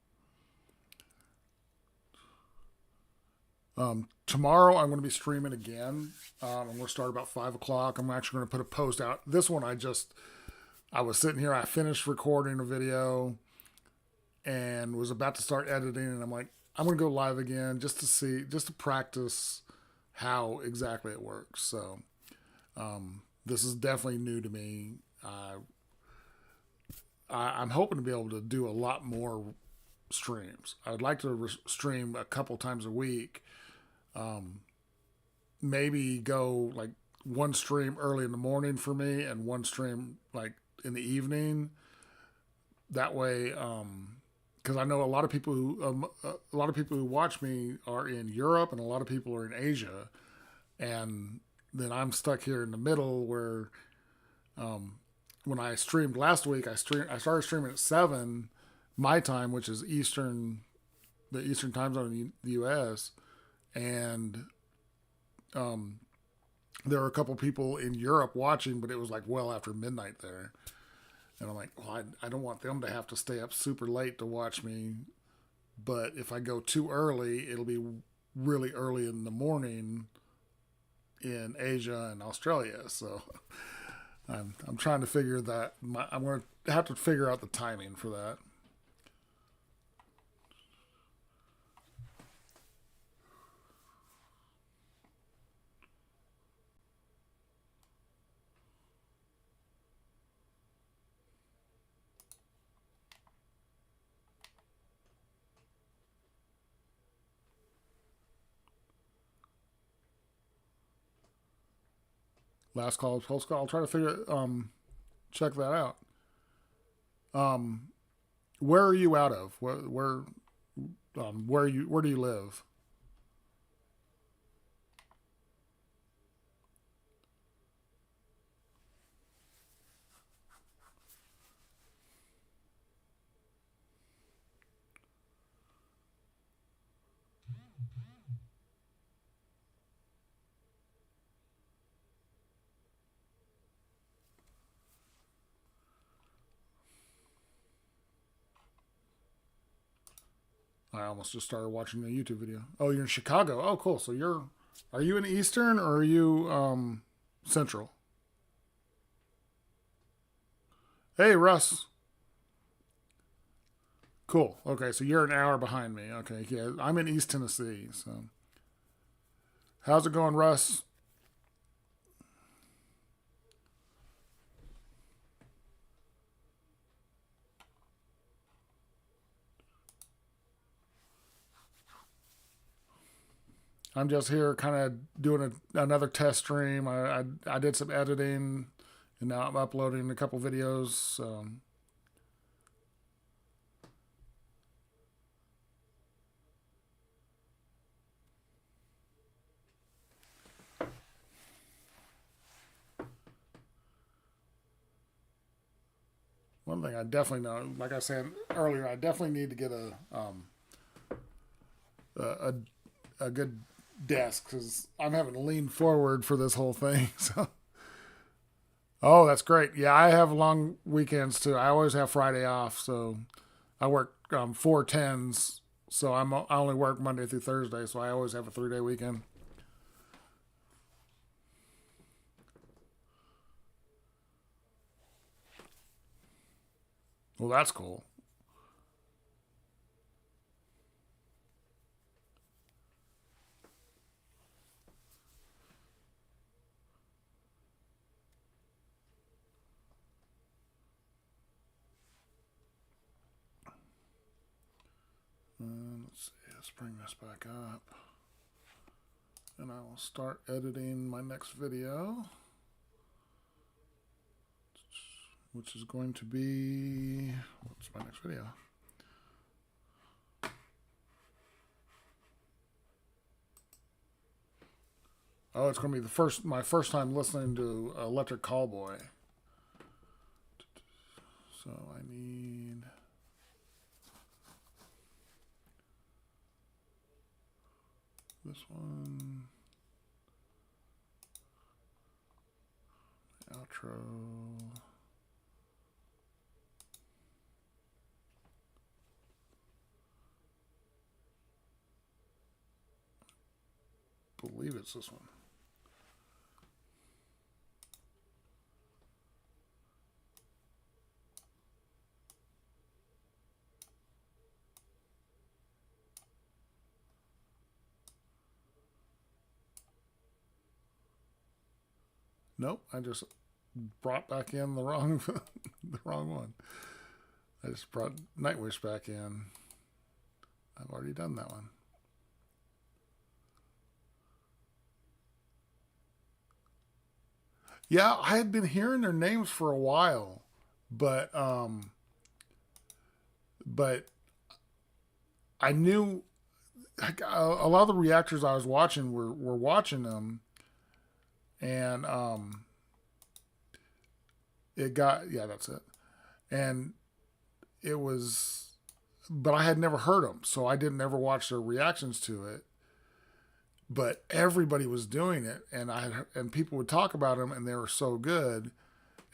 Tomorrow I'm going to be streaming again. I'm going to start about 5 o'clock. I'm actually going to put a post out. This one I was sitting here. I finished recording a video and was about to start editing, and I'm like, I'm going to go live again just to practice how exactly it works. So, this is definitely new to me. I'm hoping to be able to do a lot more streams. I would like to stream a couple times a week. Maybe go like one stream early in the morning for me and one stream like in the evening. That way, because I know a lot of people who watch me are in Europe and a lot of people are in Asia, and then I'm stuck here in the middle where, when I streamed last week, I started streaming at 7 my time, which is the Eastern time zone in the U.S., and there were a couple people in Europe watching, but it was like well after midnight there. And I'm like, well, I don't want them to have to stay up super late to watch me. But if I go too early, it'll be really early in the morning in Asia and Australia. So I'm trying to figure that. I'm going to have to figure out the timing for that. Last call, post call. I'll try to check that out. Where are you out of? Where do you live? I almost just started watching a YouTube video. Oh, you're in Chicago. Oh, cool. So are you in Eastern or are you Central? Hey, Russ. Cool. Okay, so you're an hour behind me. Okay, yeah, I'm in East Tennessee. So, how's it going, Russ? I'm just here kind of doing another test stream. I did some editing, and now I'm uploading a couple videos. One thing I definitely know, like I said earlier, I definitely need to get a good desk because I'm having to lean forward for this whole thing. So, oh, that's great. Yeah, I have long weekends too. I always have Friday off, so I work 4 10s. So I only work Monday through Thursday, so I always have a 3-day weekend. Well, that's cool. let's bring this back up. And I will start editing my next video, which is going to be, what's my next video? Oh, it's going to be my first time listening to Electric Callboy. So I need this one, outro. I believe it's this one. Nope, I just brought back in the wrong the wrong one. I just brought Nightwish back in. I've already done that one. Yeah, I had been hearing their names for a while, but I knew a lot of the reactors I was watching were watching them, and it got, yeah, that's it, and it was, but I had never heard them, so I didn't ever watch their reactions to it. But everybody was doing it, and people would talk about them, and they were so good.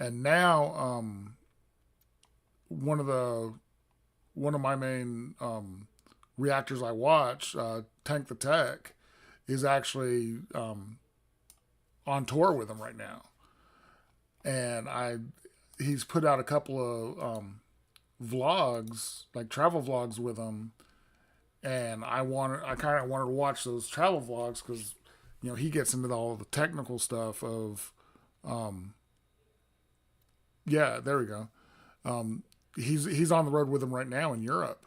And now, one of my main reactors I watch, Tank the Tech, is actually on tour with them right now, and he's put out a couple of vlogs, like travel vlogs with them. And I kind of wanted to watch those travel vlogs because, you know, he gets into all the technical stuff of, yeah, there we go. He's on the road with him right now in Europe,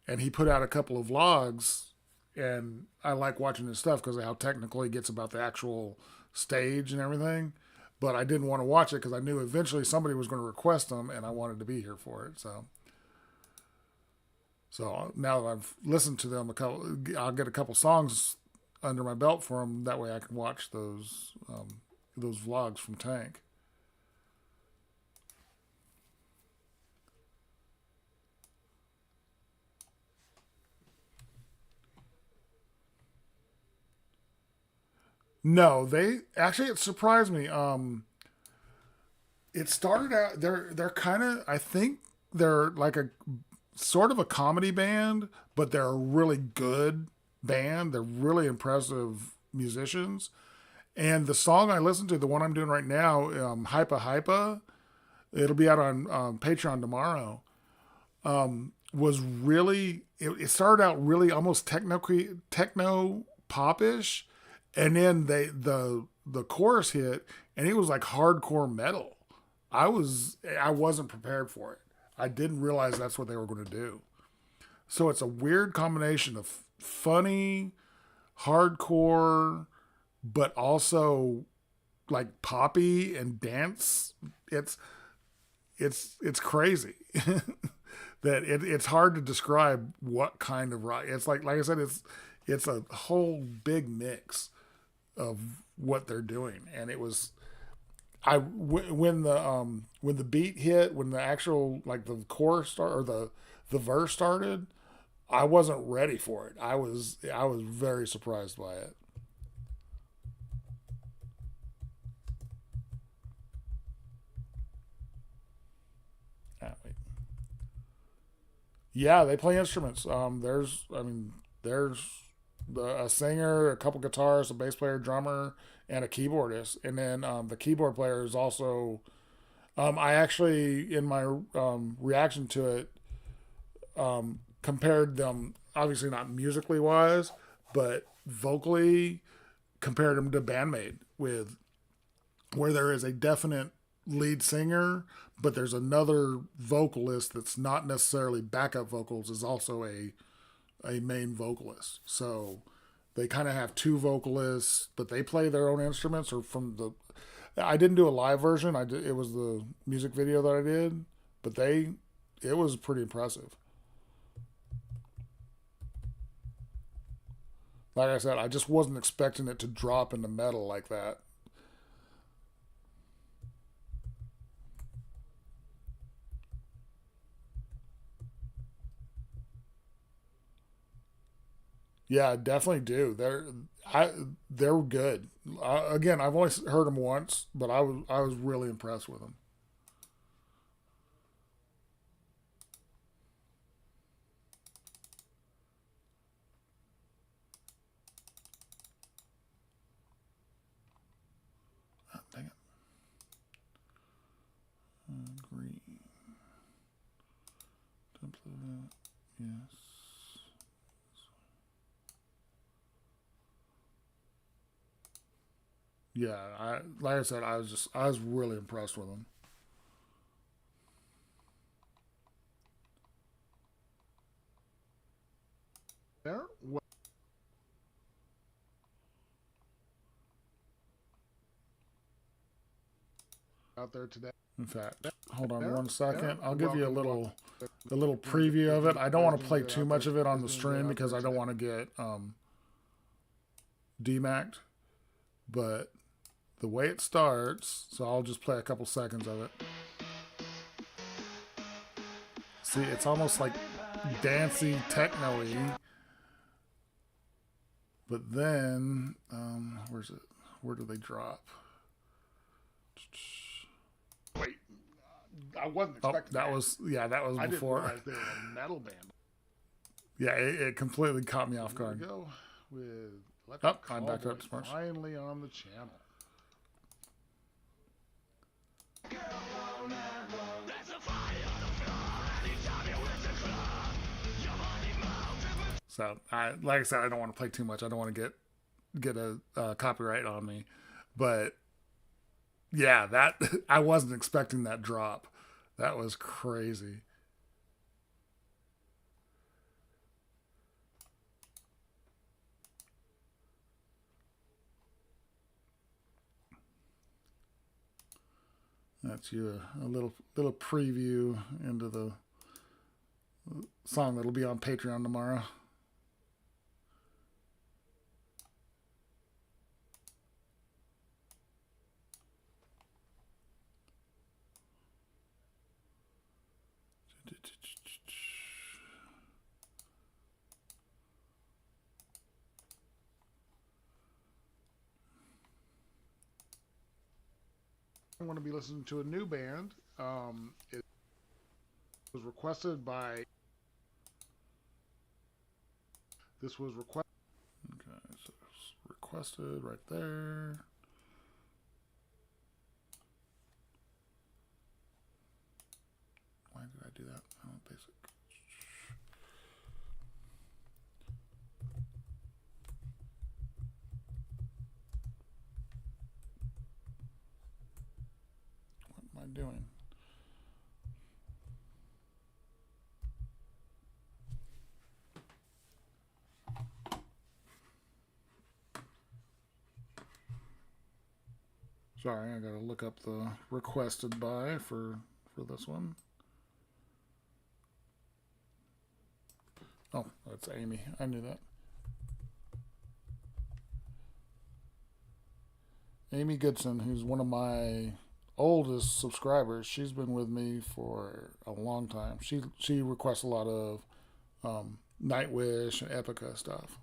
and he put out a couple of vlogs, and I like watching his stuff because of how technical he gets about the actual stage and everything. But I didn't want to watch it because I knew eventually somebody was going to request them, and I wanted to be here for it. So now that I've listened to them I'll get a couple songs under my belt for them. That way I can watch those vlogs from Tank. No, it surprised me. It started out, they're kind of, I think they're like a sort of a comedy band, but they're a really good band. They're really impressive musicians. And the song I listened to, the one I'm doing right now, Hypa Hypa, it'll be out on Patreon tomorrow, was really, it started out really almost techno pop-ish, and then the chorus hit, and it was like hardcore metal. I wasn't prepared for it. I didn't realize that's what they were going to do. So it's a weird combination of funny, hardcore, but also like poppy and dance. It's crazy that it's hard to describe what kind of rock. It's like I said, it's a whole big mix of what they're doing, and it was. When the beat hit, when the actual, like, the chorus or the verse started, I wasn't ready for it. I was very surprised by it. Wait. Yeah, they play instruments. There's a singer, a couple guitarists, a bass player, drummer, and a keyboardist. And then the keyboard player is also. I actually, in my reaction to it, compared them, obviously not musically wise, but vocally, compared them to Bandmate, where there is a definite lead singer, but there's another vocalist that's not necessarily backup vocals, is also a main vocalist. So they kind of have two vocalists, but they play their own instruments. Or from the, I didn't do a live version. It was the music video that I did, but it was pretty impressive. Like I said, I just wasn't expecting it to drop into metal like that. Yeah, definitely do. They're good. Again, I've only heard them once, but I was really impressed with them. Oh, dang it. Green. Template. Yes. Yeah, like I said, I was really impressed with them. There. Out there today. In fact, hold on one second. I'll give Welcome, you a little preview of it. I don't want to play too much of it on the stream because I don't want to get DMAC'd. But the way it starts, so I'll just play a couple seconds of it. See, it's almost like dancey, techno-y. But then, where's it? Where do they drop? Wait, I wasn't Oh, expecting that was I didn't before. realize they were a metal band. Yeah, it completely caught me off Here we guard. go with Oh, I backed up too much. finally on the channel. So, like I said, I don't want to play too much. I don't want to get a copyright on me. But yeah, that I wasn't expecting that drop. That was crazy. That's you a little preview into the song that'll be on Patreon tomorrow. I'm going to be listening to a new band. It was requested by. This was requested. Okay, so it's requested right there. Why did I do that? Oh, basic. What am I doing? Sorry, I gotta look up the requested by for this one. Oh, that's Amy. I knew that. Amy Goodson, who's one of my oldest subscribers. She's been with me for a long time. She requests a lot of Nightwish and Epica stuff.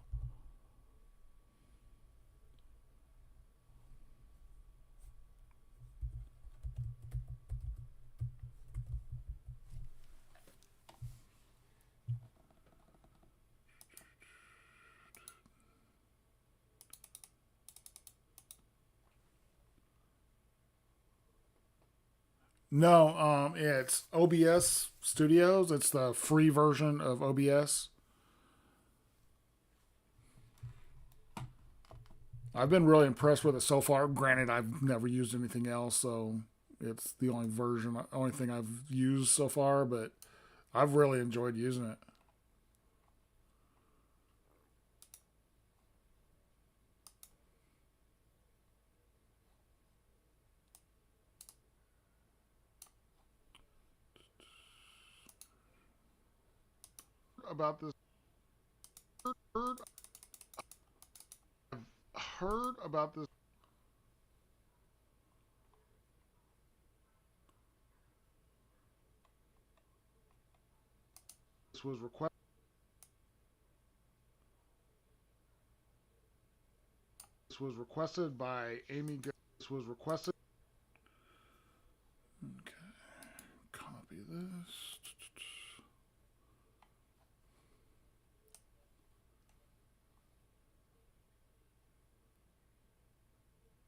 No, it's OBS Studios. It's the free version of OBS. I've been really impressed with it so far. Granted, I've never used anything else, so it's the only thing I've used so far. But I've really enjoyed using it. about this. Heard, I've heard about this. This was requested. This was requested by Amy. This was requested. Okay. Copy this.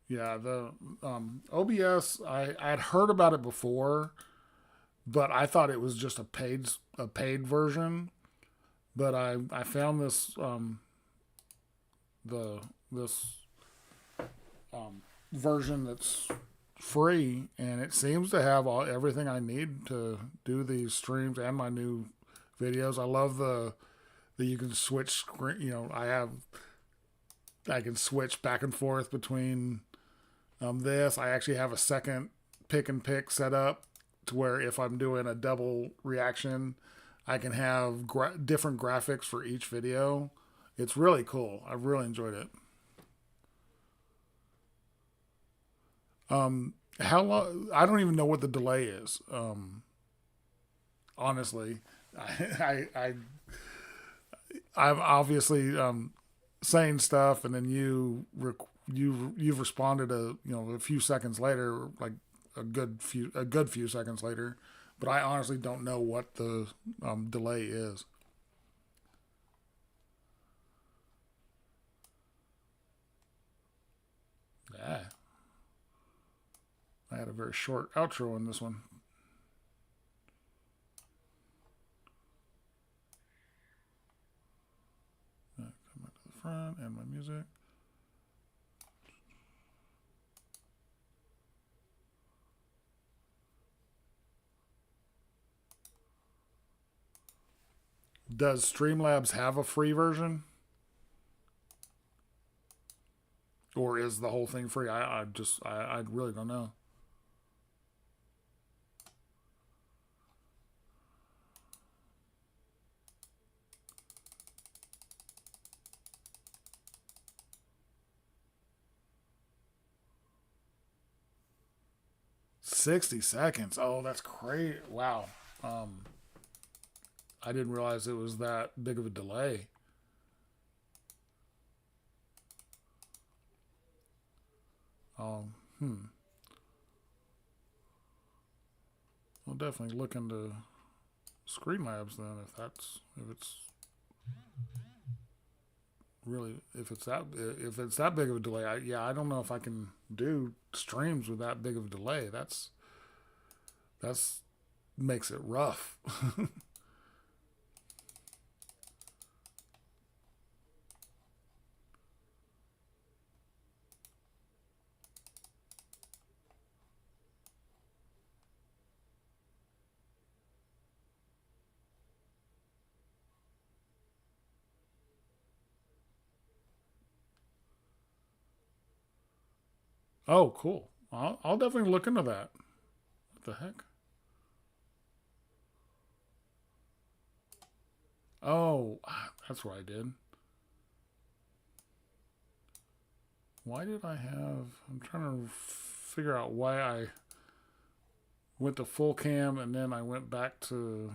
Yeah, the OBS. I'd heard about it before, but I thought it was just a paid version. But I found this this version that's free, and it seems to have everything I need to do these streams and my new videos. I love the you can switch screen. I can switch back and forth between this. I actually have a second pick set up to where if I'm doing a double reaction, I can have different graphics for each video. It's really cool. I've really enjoyed it. How long? I don't even know what the delay is. Honestly, I'm obviously saying stuff, and then you've responded a few seconds later, like a good few seconds later. But I honestly don't know what the delay is. Yeah. I had a very short outro in this one. Come back to the front and my music. Does Streamlabs have a free version? Or is the whole thing free? I really don't know. $60. Oh, that's crazy. Wow. I didn't realize it was that big of a delay. I'll definitely look into Streamlabs then if it's that big of a delay. I don't know if I can do streams with that big of a delay. That's makes it rough. Oh, cool. I'll definitely look into that. What the heck? Oh, that's what I did. Why did I have... I'm trying to figure out why I went to full cam and then I went back to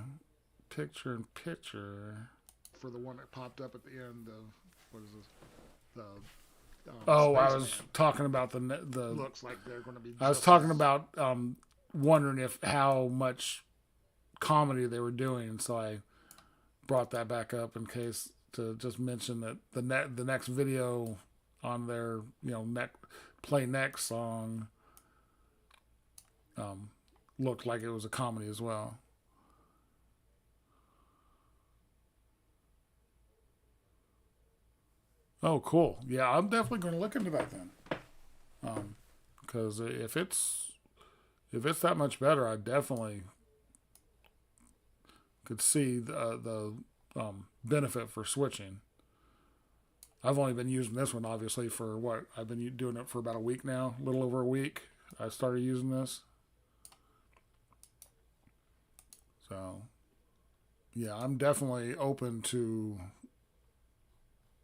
picture in picture. For the one that popped up at the end of... What is this? The... I was talking about the looks like they're going to be. I was talking about wondering if how much comedy they were doing, so I brought that back up in case to just mention that the next video on their play next song looked like it was a comedy as well. Oh, cool. Yeah, I'm definitely going to look into that then. Because if it's that much better, I definitely could see the benefit for switching. I've only been using this one, obviously, for what? I've been doing it for about a week now, a little over a week. I started using this. So, yeah, I'm definitely open to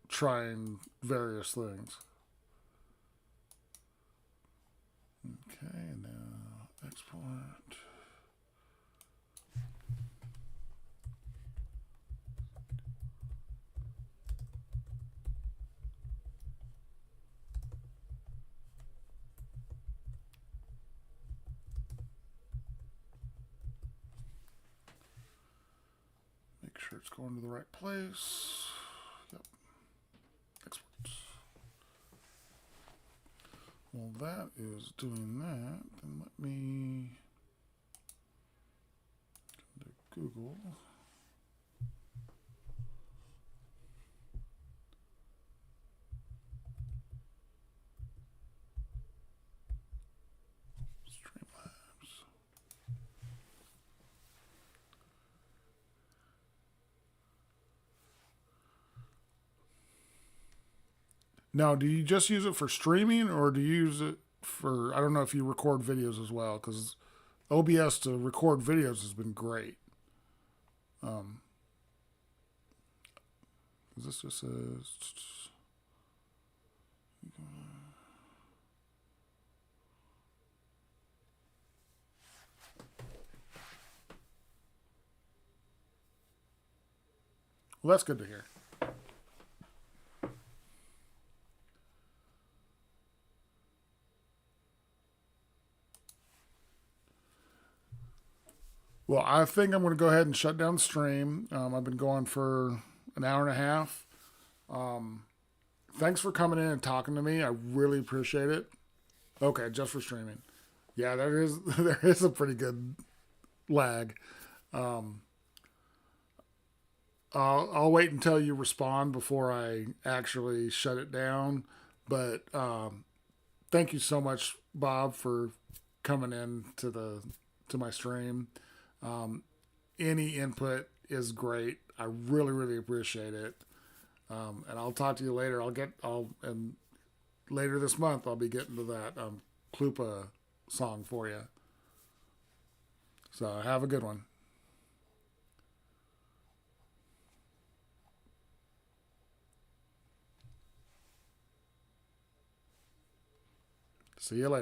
trying various things. Okay, now export. Make sure it's going to the right place. Yep. Export. Well, that is doing that. Then let me go to Google. Streamlabs. Now, do you just use it for streaming, or do you use it for? I don't know if you record videos as well, because OBS to record videos has been great. Um, this just says. Well, that's good to hear. Well, I think I'm going to go ahead and shut down the stream. I've been going for an hour and a half. Thanks for coming in and talking to me. I really appreciate it. Okay, just for streaming. Yeah, there is there is a pretty good lag. I'll wait until you respond before I actually shut it down. But thank you so much, Bob, for coming in to my stream. Any input is great. I really appreciate it. And I'll talk to you later. And later this month I'll be getting to that Klupa song for you. So have a good one. See you later.